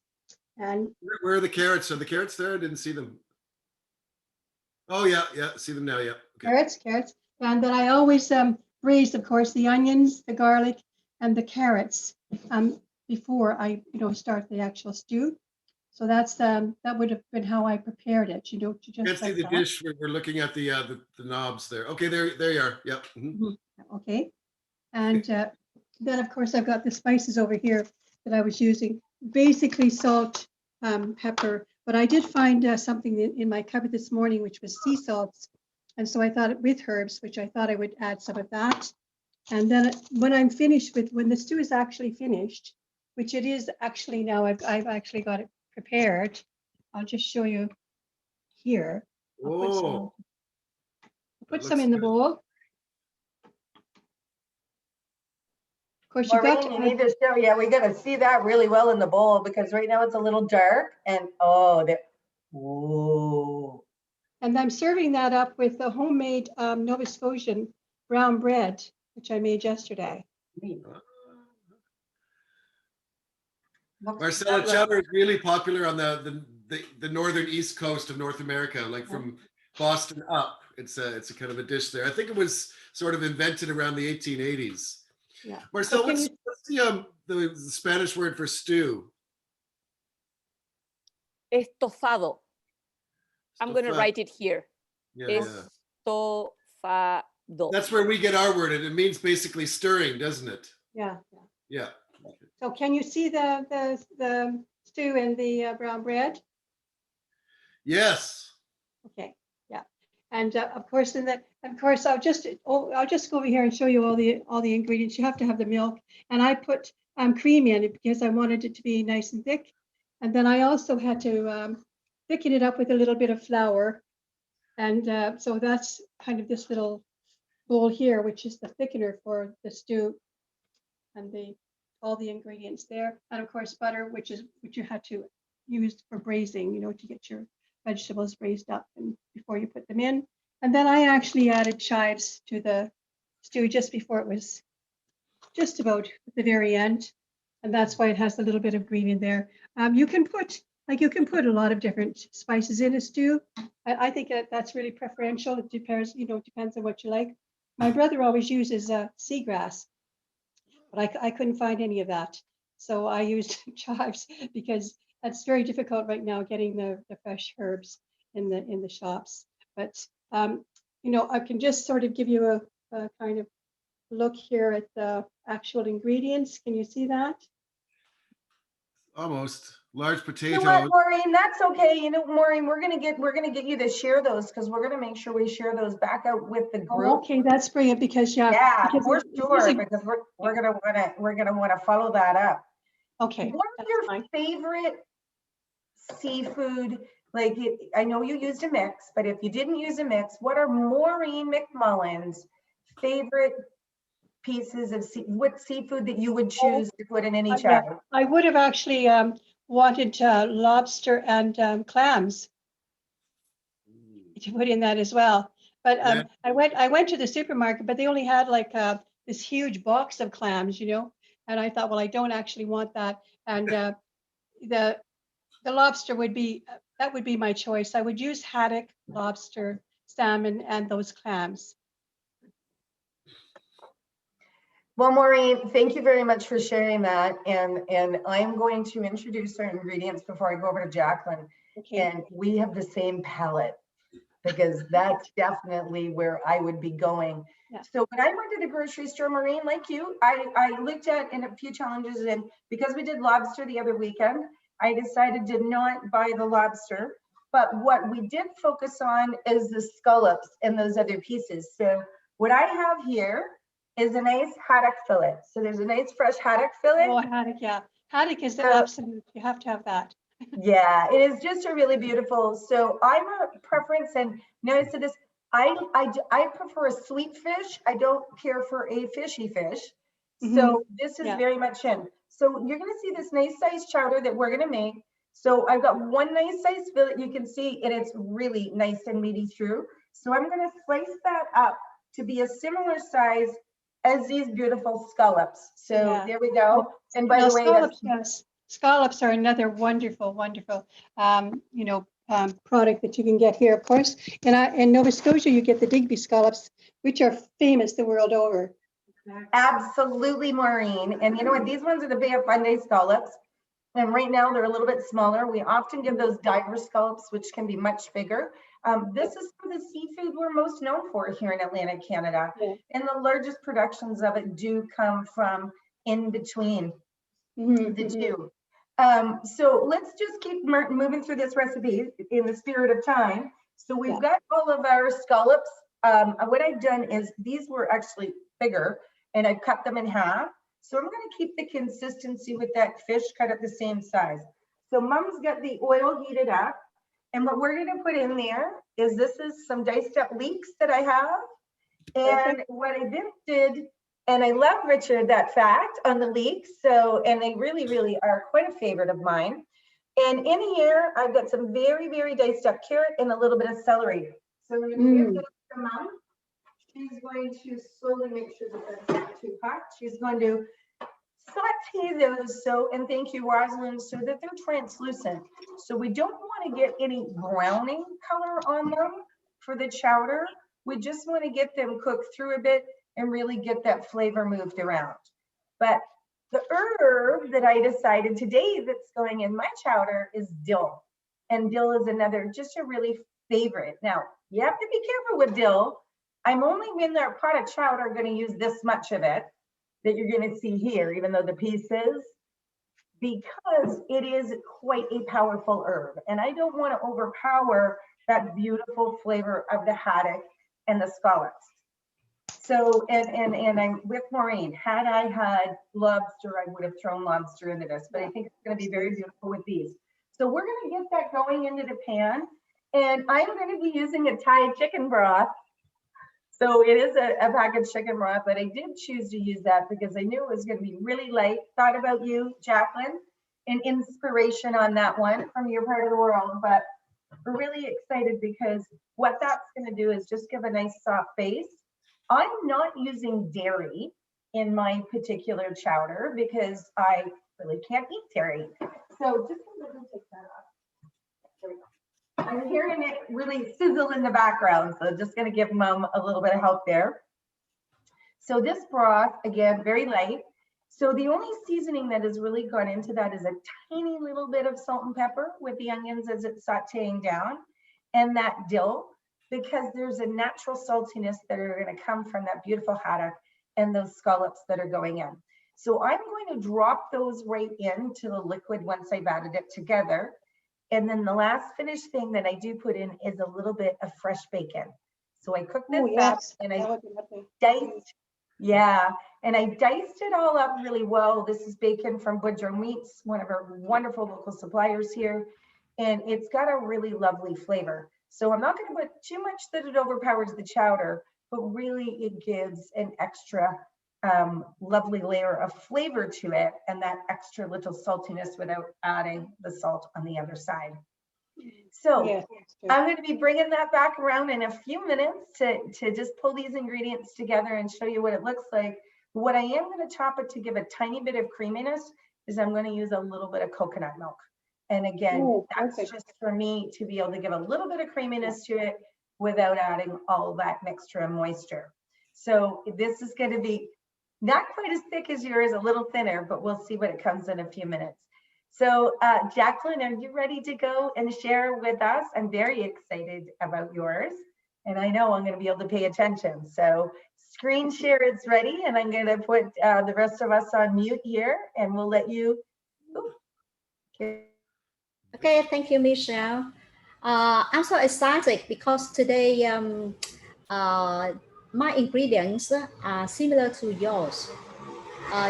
E: And
G: where are the carrots? Are the carrots there? I didn't see them. Oh yeah, see them now. Yeah. Okay.
E: Carrots, and then I always braise, of course, the onions, the garlic, and the carrots before I start the actual stew. So that's that would have been how I prepared it, to just
G: Can't see the dish. We're looking at the knobs there. Okay, there you are. Yep.
E: Okay, and then of course I've got the spices over here that I was using. Basically salt, pepper, but I did find something in my cupboard this morning, which was sea salts, And so I thought with herbs, which I thought I would add some of that. And then when I'm finished with, when the stew is actually finished, which it is actually now, I've actually got it prepared. I'll just show you here. I'll put some,
G: Oh,
E: put
G: that
E: some
G: looks
E: in the
G: good.
E: bowl. Of course, you got
A: Maureen,
E: to
A: you need to show, yeah, we gotta see that really well in the bowl because right now it's a little dark and oh, that, whoa.
E: and I'm serving that up with the homemade Nova Scotian brown bread, which I made yesterday.
G: Marcella, chowder is really popular on the northern east coast of North America, like from Boston up. It's a kind of a dish there. I think it was sort of invented around the 1880s.
E: Yeah.
G: Marcel,
E: So can
G: what's the Spanish word for stew?
F: Estofado. I'm going to
G: Estofado.
F: write it here.
G: Yeah, yeah.
F: Estofado.
G: That's where we get our word, and it means basically stirring, doesn't it?
E: Yeah.
G: Yeah.
E: So can you see the stew and the brown bread?
G: Yes.
E: Okay, yeah. And of course, I'll just go over here and show you all the ingredients. You have to have the milk, and I put cream in it because I wanted it to be nice and thick. And then I also had to thicken it up with a little bit of flour. And so that's kind of this little bowl here, which is the thickener for the stew, and all the ingredients there. And of course, butter, which you had to use for braising, to get your vegetables braised up and before you put them in. And then I actually added chives to the stew just before it was just about at the very end. And that's why it has a little bit of green in there. You can put a lot of different spices in a stew. I think that's really preferential. It depends, depends on what you like. My brother always uses seagrass, but I couldn't find any of that. So I used chives because that's very difficult right now getting the fresh herbs in the shops. But I can just sort of give you a kind of look here at the actual ingredients. Can you see that?
G: Almost. Large
A: You
G: potato.
A: know what, Maureen, that's okay. Maureen, we're gonna get you to share those because we're gonna make sure we share those back out with the group.
E: Oh, okay, that's brilliant because
A: Yeah,
E: because
A: for
E: it's
A: sure,
E: easy.
A: because we're gonna wanna follow that up.
E: Okay,
A: What are
E: that's
A: your
E: fine.
A: favorite seafood? Like, I know you used a mix, but if you didn't use a mix, what are Maureen McMullen's favorite pieces of what seafood that you would choose to put in any
E: Yeah,
A: chowder?
E: I would have actually wanted lobster and clams to put in that as well. But
G: Yeah.
E: I went to the supermarket, but they only had like this huge box of clams, and I thought, well, I don't actually want that. And the lobster would be my choice. I would use haddock, lobster, salmon, and those clams.
A: Well, Maureen, thank you very much for sharing that. And I'm going to introduce our ingredients before I go over to Jacqueline.
E: Okay.
A: And we have the same palette because that's definitely where I would be going.
E: Yeah.
A: So when I went to the grocery store, Maureen, like you, I looked at in a few challenges, and because we did lobster the other weekend, I decided to not buy the lobster. But what we did focus on is the scallops and those other pieces. So what I have here is a nice haddock fillet. So there's a nice fresh haddock fillet.
E: Oh, haddock, yeah. Haddock is the
A: So-
E: absolute, you have to have that.
A: Yeah, it is just a really beautiful. So I'm a preference, and notice this, I prefer a sweet fish. I don't care for a fishy fish. So this is
E: Yeah.
A: very much in. So you're gonna see this nice size chowder that we're gonna make. So I've got one nice size fillet you can see, and it's really nice and meaty through. So I'm gonna slice that up to be a similar size as these beautiful scallops. So
E: Yeah.
A: there we go. And by
E: Now,
A: the way,
E: scallops, yes, scallops are another wonderful, product that you can get here, of course. And in Nova Scotia, you get the Digby scallops, which are famous the world over.
A: absolutely, Maureen. And you know what? These ones are the Bay of Fundy scallops. And right now they're a little bit smaller. We often give those diver scallops, which can be much bigger. This is the seafood we're most known for here in Atlantic Canada.
E: Yeah.
A: And the largest productions of it do come from in between the two. So let's just keep moving through this recipe in the spirit of time. So we've
E: Yeah.
A: got all of our scallops. What I've done is these were actually bigger and I cut them in half. So I'm going to keep the consistency with that fish cut at the same size. So Mom's got the oil heated up. And what we're going to put in there is this is some diced up leeks that I have. And what I did, and I love, Richard, that fact on the leeks. So, and they really, really are quite a favorite of mine. And in here, I've got some very, very diced up carrot and a little bit of celery. So I'm going to give this to Mom. She's going to slowly make sure that that's not too hot. She's going to saute those, so, and thank you, Rosalind, so that they're translucent. So we don't want to get any browning color on them for the chowder. We just want to get them cooked through a bit and really get that flavor moved around. But the herb that I decided today that's going in my chowder is dill. And dill is another, just a really favorite. Now, you have to be careful with dill. I'm only in our pot of chowder going to use this much of it that you're going to see here, even though the pieces, because it is quite a powerful herb. And I don't want to overpower that beautiful flavor of the haddock and the scallops. So, and I'm with Maureen. Had I had lobster, I would have thrown lobster into this, but I think it's going to be very beautiful with these. So we're going to get that going into the pan. And I'm going to be using a Thai chicken broth. So it is a packaged chicken broth, but I did choose to use that because I knew it was going to be really light. Thought about you, Jacqueline, and inspiration on that one from your part of the world. But we're really excited because what that's going to do is just give a nice soft base. I'm not using dairy in my particular chowder because I really can't eat dairy. So just let me take that off. There we go. I'm hearing it really sizzle in the background, so just going to give Mom a little bit of help there. So this broth, again, very light. So the only seasoning that has really gone into that is a tiny little bit of salt and pepper with the onions as it's sauteing down, and that dill, because there's a natural saltiness that are going to come from that beautiful haddock and those scallops that are going in. So I'm going to drop those right into the liquid once I've added it together. And then the last finished thing that I do put in is a little bit of fresh bacon. So I cooked this up and I diced, and I diced it all up really well. This is bacon from Boudreaux Meats, one of our wonderful local suppliers here. And it's got a really lovely flavor. So I'm not going to put too much that it overpowers the chowder, but really it gives an extra lovely layer of flavor to it and that extra little saltiness without adding the salt on the other side. So
E: Yeah,
A: I'm going to be bringing that back around in a few minutes to just pull these ingredients together and show you what it looks like. What I am going to chop it to give a tiny bit of creaminess is I'm going to use a little bit of coconut milk. And again, that's just for me to be able to give a little bit of creaminess to it without adding all that mixture of moisture. So this is going to be not quite as thick as yours, a little thinner, but we'll see what it comes in a few minutes. So Jacqueline, are you ready to go and share with us? I'm very excited about yours. And I know I'm going to be able to pay attention. So screen share is ready. And I'm going to put the rest of us on mute here and we'll let you.
B: Okay, thank you, Michelle. I'm so excited because today my ingredients are similar to yours.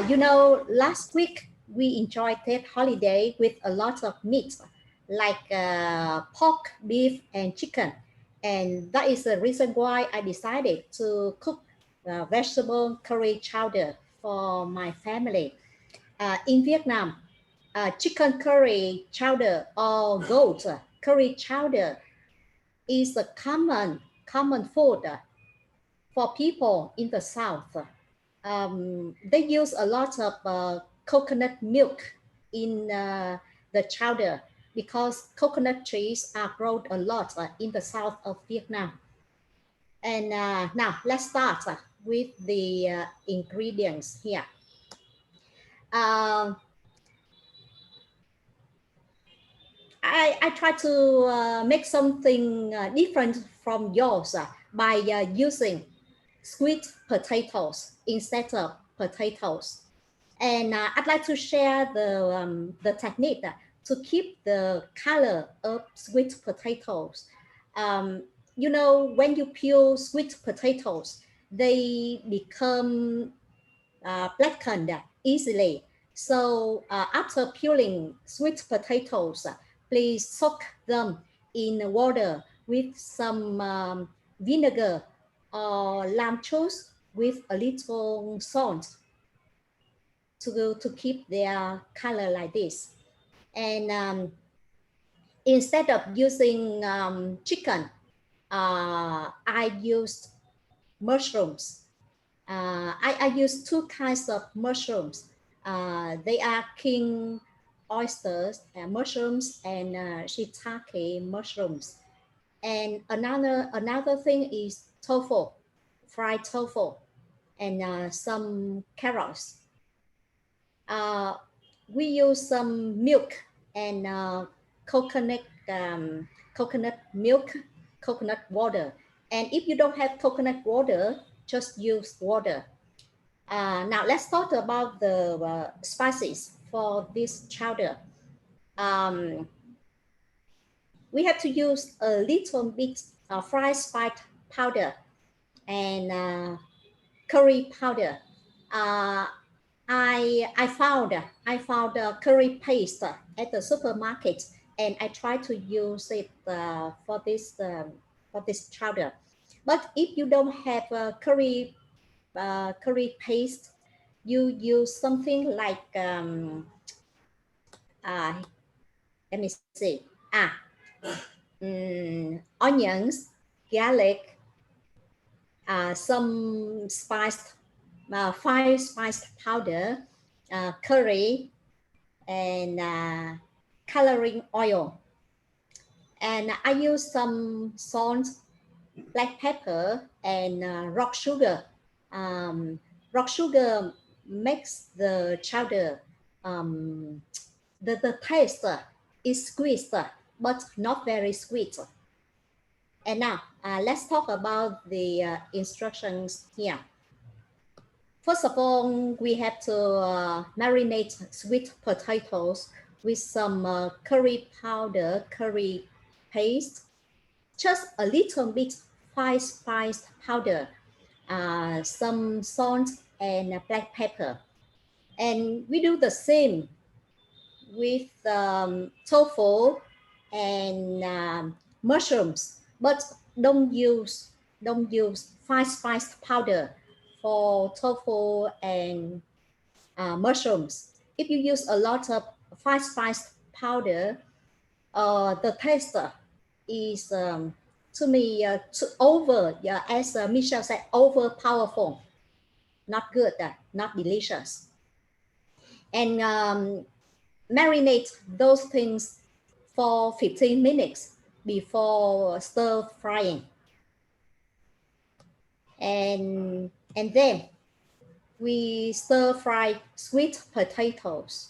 B: You know, last week we enjoyed that holiday with a lot of meat like pork, beef, and chicken. And that is the reason why I decided to cook vegetable curry chowder for my family. In Vietnam, chicken curry chowder or goat curry chowder is a common food for people in the South. They use a lot of coconut milk in the chowder because coconut trees are grown a lot in the south of Vietnam. And now let's start with the ingredients here. I try to make something different from yours by using sweet potatoes instead of potatoes. And I'd like to share the technique to keep the color of sweet potatoes You know, when you peel sweet potatoes, they become blackened easily. So after peeling sweet potatoes, please soak them in water with some vinegar or lime juice with a little salt to keep their color like this. And instead of using chicken, I used mushrooms. I use two kinds of mushrooms. They are king oysters mushrooms and shiitake mushrooms. And another thing is tofu, fried tofu, and some carrots. We use some milk and coconut coconut milk, coconut water. And if you don't have coconut water, just use water. Now let's talk about the spices for this chowder. We have to use a little bit fried spice powder and curry powder. I found a curry paste at the supermarket, and I tried to use it for this chowder. But if you don't have a curry paste, you use something like let me see onions, garlic, some spiced fine spiced powder, curry, and coloring oil. And I use some salt, black pepper, and rock sugar. Rock sugar makes the chowder the taste is sweet, but not very sweet. And now let's talk about the instructions here. First of all, we have to marinate sweet potatoes with some curry powder, curry paste, just a little bit fine spiced powder, some salt and black pepper. And we do the same with tofu and mushrooms, but don't use fine spiced powder for tofu and mushrooms. If you use a lot of fine spiced powder, the taste is to me over, as Michelle said, over powerful, not good, not delicious. And marinate those things for 15 minutes before stir frying. And then we stir fry sweet potatoes.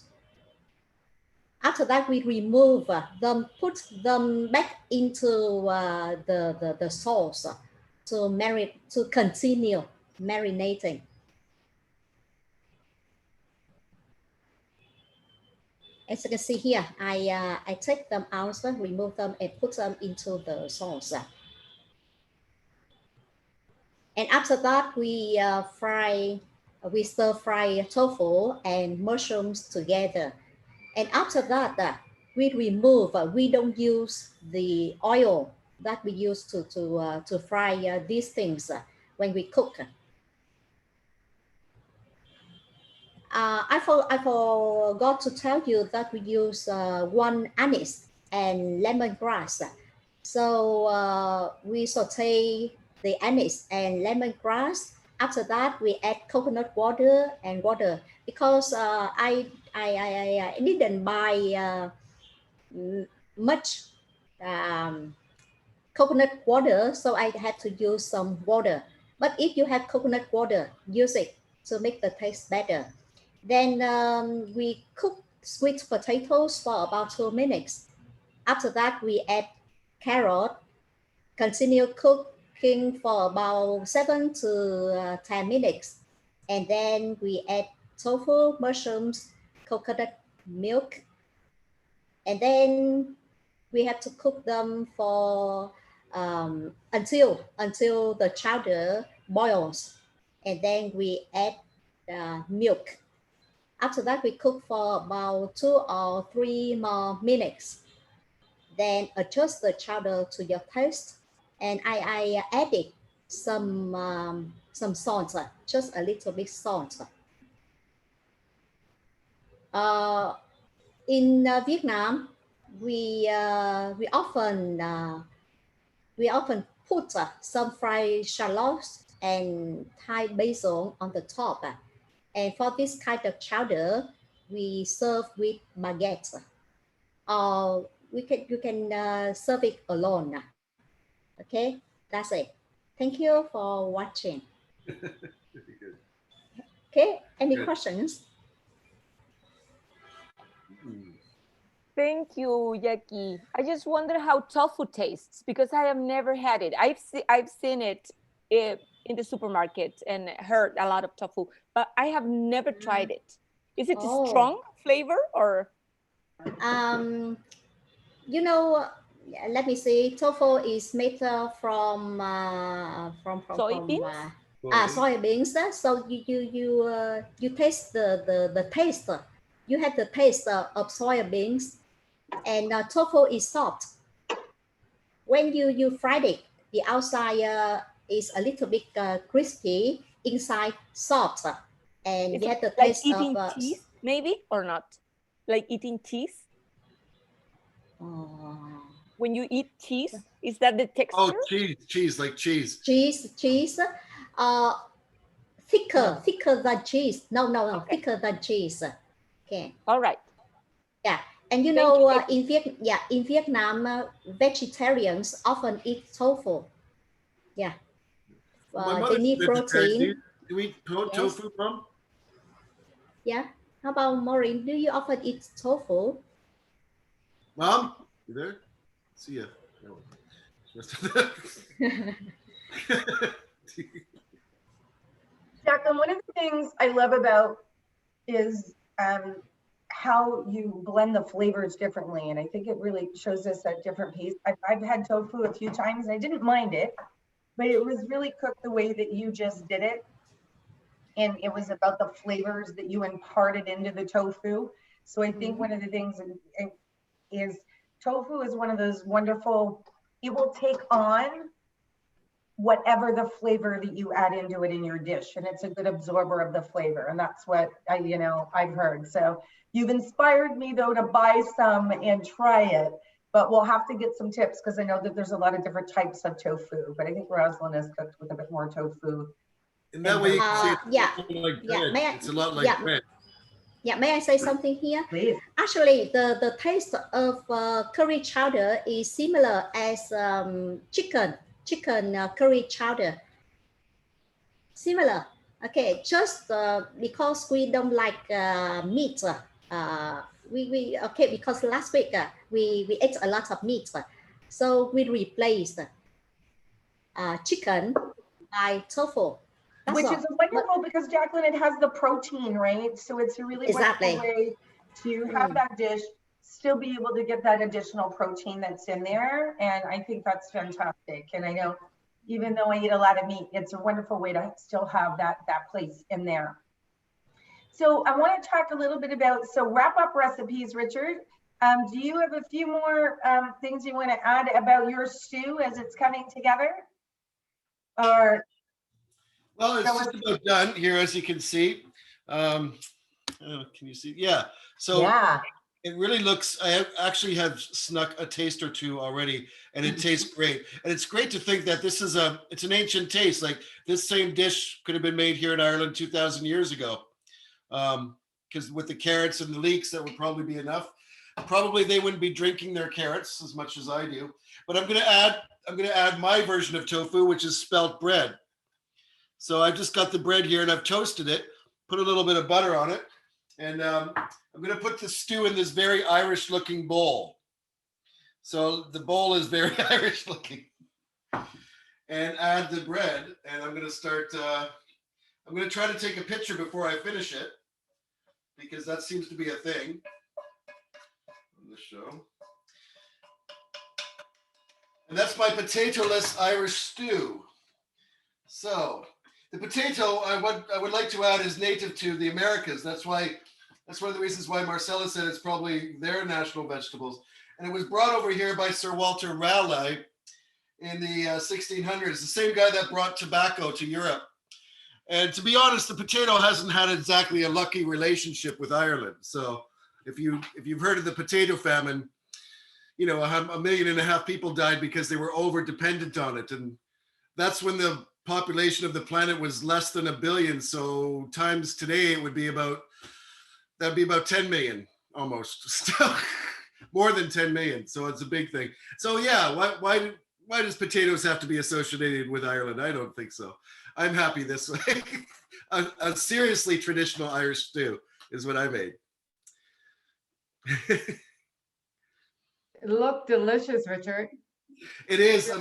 B: After that, we remove them, put them back into the sauce to continue marinating. As you can see here, I take them out, remove them, and put them into the sauce. And after that, we stir fry tofu and mushrooms together. And after that, we remove. We don't use the oil that we use to fry these things when we cook. I forgot to tell you that we use 1 anise and lemongrass. So we saute the anise and lemongrass. After that, we add coconut water and water, because I didn't buy much coconut water, so I had to use some water. But if you have coconut water, use it to make the taste better. Then we cook sweet potatoes for about 2 minutes. After that, we add carrot, continue cooking for about 7 to 10 minutes. And then we add tofu, mushrooms, coconut milk. And then we have to cook them for until the chowder boils, and then we add milk. After that, we cook for about 2 or 3 more minutes. Then adjust the chowder to your taste, and I added some salt, just a little bit salt. In Vietnam, we often put some fried shallots and Thai basil on the top. And for this kind of chowder, we serve with baguette. Or you can serve it alone. Okay, that's it. Thank you for watching.
G: Very good.
B: Okay, any
G: Good.
B: questions?
F: Thank you, Jackie. I just wonder how tofu tastes because I have never had it. I've seen it in the supermarket and heard a lot of tofu, but I have never tried it. Is it a strong flavor or?
B: You know, let me see. Tofu is made from
F: Soybeans?
B: Soybeans. So you taste the taste. You have the taste of soybeans, and tofu is soft. When you fried it, the outside is a little bit crispy, inside soft, and
F: Is
B: you
F: it
B: have the
F: like
B: taste
F: eating
B: of
F: teeth, maybe, or not? Like eating teeth? When you eat cheese, is that the texture?
G: Oh, cheese, like cheese.
B: Cheese, thicker than cheese. No,
F: Okay.
B: thicker than cheese. Okay.
F: All right.
B: Yeah, and you
F: Thank
B: know,
F: you.
B: in Vietnam, vegetarians often eat tofu. Yeah,
G: Well, my
B: they
G: mother's
B: need
G: vegetarian.
B: protein.
G: Do you eat tofu, Mom?
B: Yeah. How about Maureen? Do you often eat tofu?
G: Mom, you there? See ya. No.
A: Jacqueline, one of the things I love about is how you blend the flavors differently. And I think it really shows us at different pace. I've had tofu a few times. I didn't mind it, but it was really cooked the way that you just did it. And it was about the flavors that you imparted into the tofu. So I think one of the things is tofu is one of those wonderful, it will take on whatever the flavor that you add into it in your dish, and it's a good absorber of the flavor, and that's what I've heard. So you've inspired me though to buy some and try it, but we'll have to get some tips because I know that there's a lot of different types of tofu, but I think Rosalind has cooked with a bit more tofu.
G: And that way you can see
B: It's
G: it's a lot like bread.
B: Yeah, may I say something here?
A: Please.
B: Actually, the taste of curry chowder is similar as chicken curry chowder. Similar. Okay, just because we don't like meat. Because last week we ate a lot of meat, so we replaced chicken by tofu.
A: Which is wonderful because Jacqueline, it has the protein, right? So it's a really wonderful way to have that dish, still be able to get that additional protein that's in there. And I think that's fantastic. And I know, even though I eat a lot of meat, it's a wonderful way to still have that place in there. So I want to talk a little bit about, wrap up recipes, Richard. Do you have a few more things you want to add about your stew as it's coming together? Or
G: well, it's just about done here, as you can see. Can you see? Yeah. So it really looks, I actually have snuck a taste or two already, and it tastes great. And it's great to think that this is it's an ancient taste. Like this same dish could have been made here in Ireland 2,000 years ago. Because with the carrots and the leeks, that would probably be enough. Probably they wouldn't be drinking their carrots as much as I do. But I'm gonna add my version of tofu, which is spelt bread. So I've just got the bread here and I've toasted it, put a little bit of butter on it. And I'm going to put the stew in this very Irish looking bowl. So the bowl is very Irish looking. And add the bread. And I'm going to start, I'm going to try to take a picture before I finish it, because that seems to be a thing on the show. And that's my potato-less Irish stew. So the potato, I would like to add, is native to the Americas. That's one of the reasons why Marcella said it's probably their national vegetables. And it was brought over here by Sir Walter Raleigh in the 1600s, the same guy that brought tobacco to Europe. And to be honest, the potato hasn't had exactly a lucky relationship with Ireland. So if you've heard of the potato famine, you know, 1.5 million people died because they were over dependent on it. And that's when the population of the planet was less than 1 billion. So times today, it would be that'd be about 10 million almost. Still more than 10 million. So it's a big thing. So yeah, why does potatoes have to be associated with Ireland? I don't think so. I'm happy this way. a seriously traditional Irish stew is what I made.
D: It looked delicious, Richard.
G: It is.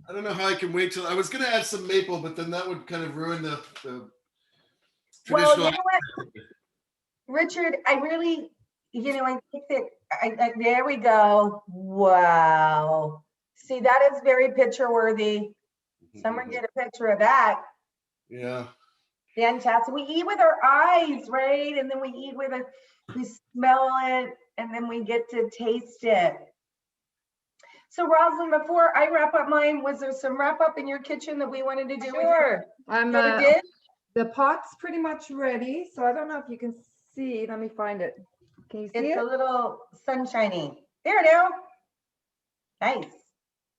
G: I don't know how I can wait till, I was going to add some maple, but then that would kind of ruin the
A: Well,
G: traditional.
A: you know what, Richard, I really, you know, I think that, there we go. Wow. See, that is very picture worthy. Someone get a picture of that.
G: Yeah.
A: Fantastic. We eat with our eyes, right? And then we eat with it, we smell it, and then we get to taste it. So Rosalind, before I wrap up mine, was there some wrap up in your kitchen that we wanted to do?
D: Sure.
A: Did?
D: The pot's pretty much ready. So I don't know if you can see. Let me find it. Can you see
A: It's
D: it?
A: a little sunshiny. There now. Nice.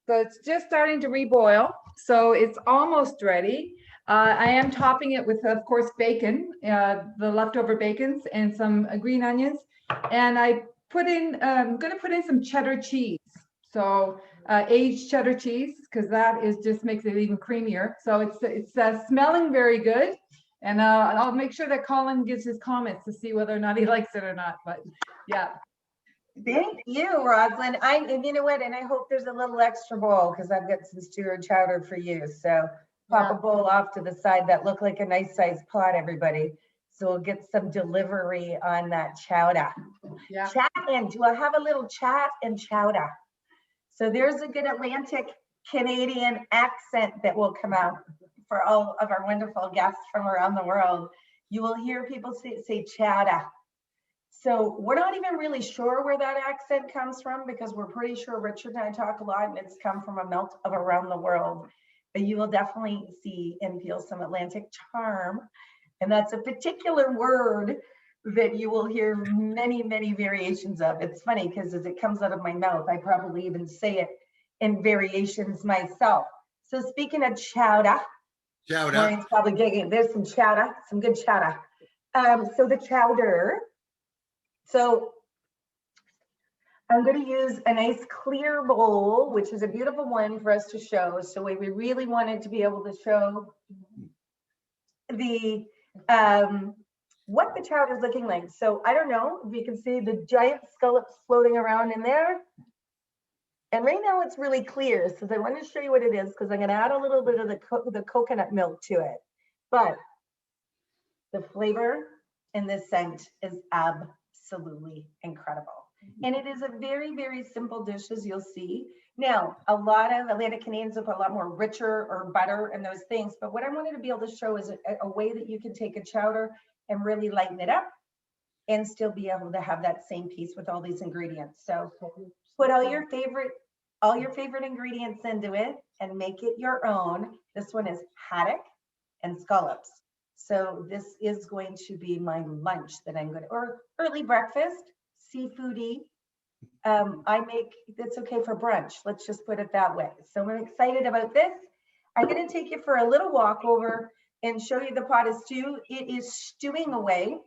D: So it's just starting to reboil. So it's almost ready. I am topping it with, of course, bacon, the leftover bacons and some green onions. And I'm going to put in some cheddar cheese. So aged cheddar cheese, because that just makes it even creamier. So it's smelling very good. And I'll make sure that Colin gives his comments to see whether or not he likes it or not. But yeah.
A: Thank you, Rosalind. And you know what? And I hope there's a little extra bowl because I've got some stew or chowder for you. So pop a bowl off to the side that look like a nice sized pot, everybody. So we'll get some delivery on that chowder.
D: Yeah.
A: Chat in. Do I have a little chat and chowder? So there's a good Atlantic Canadian accent that will come out for all of our wonderful guests from around the world. You will hear people say chowder. So we're not even really sure where that accent comes from because we're pretty sure Richard and I talk a lot and it's come from a melt of around the world. But you will definitely see and feel some Atlantic charm. And that's a particular word that you will hear many, many variations of. It's funny because as it comes out of my mouth, I probably even say it in variations myself. So speaking of chowder, Maureen's probably getting, there's some chowder, some good chowder. So the chowder, so I'm going to use a nice clear bowl, which is a beautiful one for us to show. So we really wanted to be able to show the what the chowder is looking like. So I don't know if you can see the giant scallops floating around in there. And right now it's really clear. So I want to show you what it is because I'm going to add a little bit of the coconut milk to it. But the flavor and the scent is absolutely incredible. And it is a very, very simple dish, as you'll see. Now, a lot of Atlantic Canadians have a lot more richer or butter and those things. But what I wanted to be able to show is a way that you can take a chowder and really lighten it up and still be able to have that same piece with all these ingredients. So put all your favorite ingredients into it and make it your own. This one is haddock and scallops. So this is going to be my lunch that I'm going to, or early breakfast, seafoody. I make, that's okay for brunch. Let's just put it that way. So I'm excited about this. I'm going to take you for a little walk over and show you the pot of stew. It is stewing away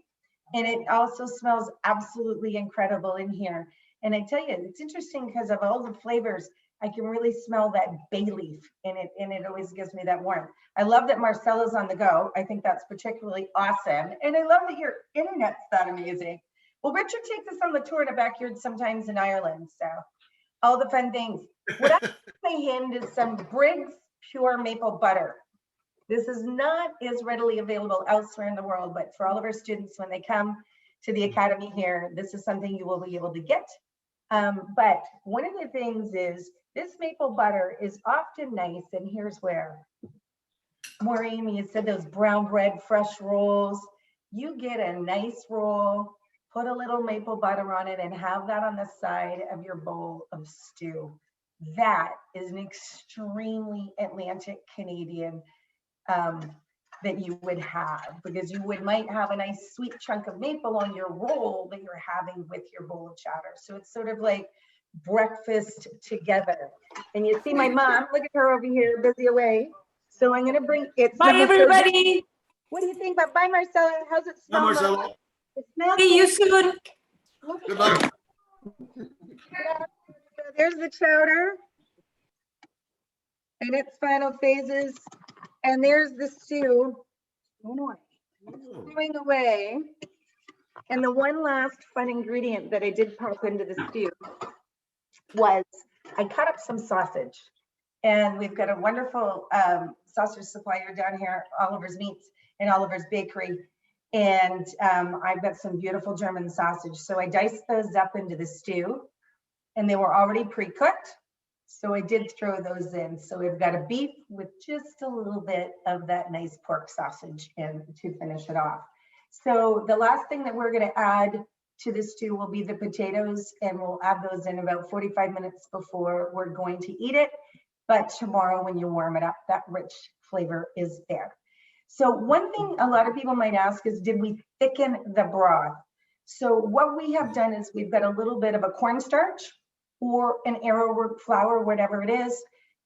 A: and it also smells absolutely incredible in here. And I tell you, it's interesting because of all the flavors, I can really smell that bay leaf in it, and it always gives me that warmth. I love that Marcella's on the go. I think that's particularly awesome. And I love that your internet's that amazing. Well, Richard takes us on the tour to backyards sometimes in Ireland, so all the fun things. What I pay him is some Briggs pure maple butter. This is not as readily available elsewhere in the world, but for all of our students, when they come to the academy here, this is something you will be able to get. But one of the things is this maple butter is often nice, and here's where. Maureen, you said those brown bread fresh rolls. You get a nice roll, put a little maple butter on it, and have that on the side of your bowl of stew. That is an extremely Atlantic Canadian that you would have, because you might have a nice sweet chunk of maple on your roll that you're having with your bowl of chowder. So it's sort of like breakfast together. And you see my mom, look at her over here, busy away. So I'm gonna bring it.
H: Bye, everybody.
A: What do you think about? Bye, Marcella. How's it smell?
G: Bye, Marcella.
A: It smells
H: See you
A: good.
H: soon.
G: Good luck.
A: So there's the chowder in its final phases, and there's the stew going away. And the one last fun ingredient that I did pop into the stew was I cut up some sausage, and we've got a wonderful sausage supplier down here, Oliver's Meats and Oliver's Bakery. And I've got some beautiful German sausage. So I diced those up into the stew, and they were already pre-cooked. So I did throw those in. So we've got a beef with just a little bit of that nice pork sausage in to finish it off. So the last thing that we're going to add to the stew will be the potatoes, and we'll add those in about 45 minutes before we're going to eat it. But tomorrow when you warm it up, that rich flavor is there. So one thing a lot of people might ask is, did we thicken the broth? So what we have done is we've got a little bit of a cornstarch or an arrowroot flour, whatever it is.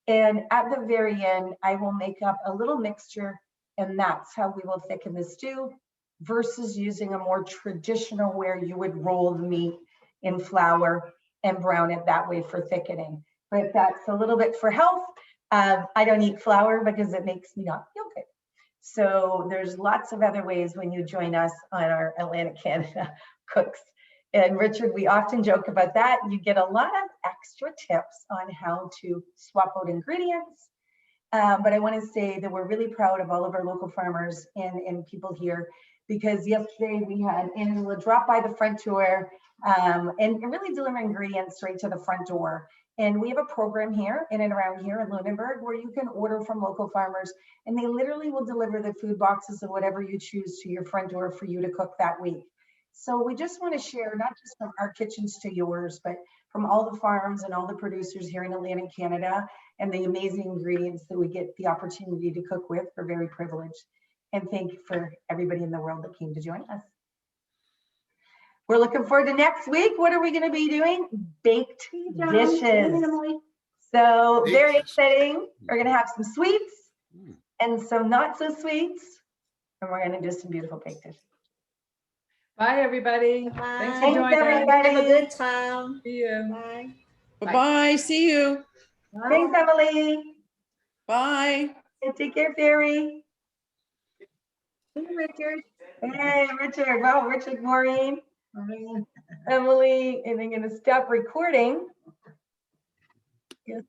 A: And at the very end, I will make up a little mixture, and that's how we will thicken the stew, versus using a more traditional where you would roll the meat in flour and brown it that way for thickening. But that's a little bit for health. I don't eat flour because it makes me not feel good. So there's lots of other ways when you join us on our Atlantic Canada Cooks. And Richard, we often joke about that. You get a lot of extra tips on how to swap out ingredients. But I want to say that we're really proud of all of our local farmers and people here, because yesterday we had Angela drop by the front door and really deliver ingredients right to the front door. And we have a program here in and around here in Lunenburg where you can order from local farmers, and they literally will deliver the food boxes of whatever you choose to your front door for you to cook that week. So we just want to share, not just from our kitchens to yours, but from all the farms and all the producers here in Atlantic Canada, and the amazing ingredients that we get the opportunity to cook with. We're very privileged. And thank you for everybody in the world that came to join us. We're looking forward to next week. What are we going to be doing? Baked dishes. So very exciting. We're going to have some sweets and some not so sweets. And we're going to do some beautiful baked dishes.
D: Bye, everybody.
B: Bye.
D: Thanks for
A: Thanks,
D: joining.
A: everybody.
B: Have a good time.
D: See you.
B: Bye.
H: Bye-bye. See you.
A: Thanks, Emily.
H: Bye.
A: And take care, Fairy. Hey, Richard. Hey, Richard. Wow, Richard, Maureen, Emily, and I'm going to stop recording. Yes.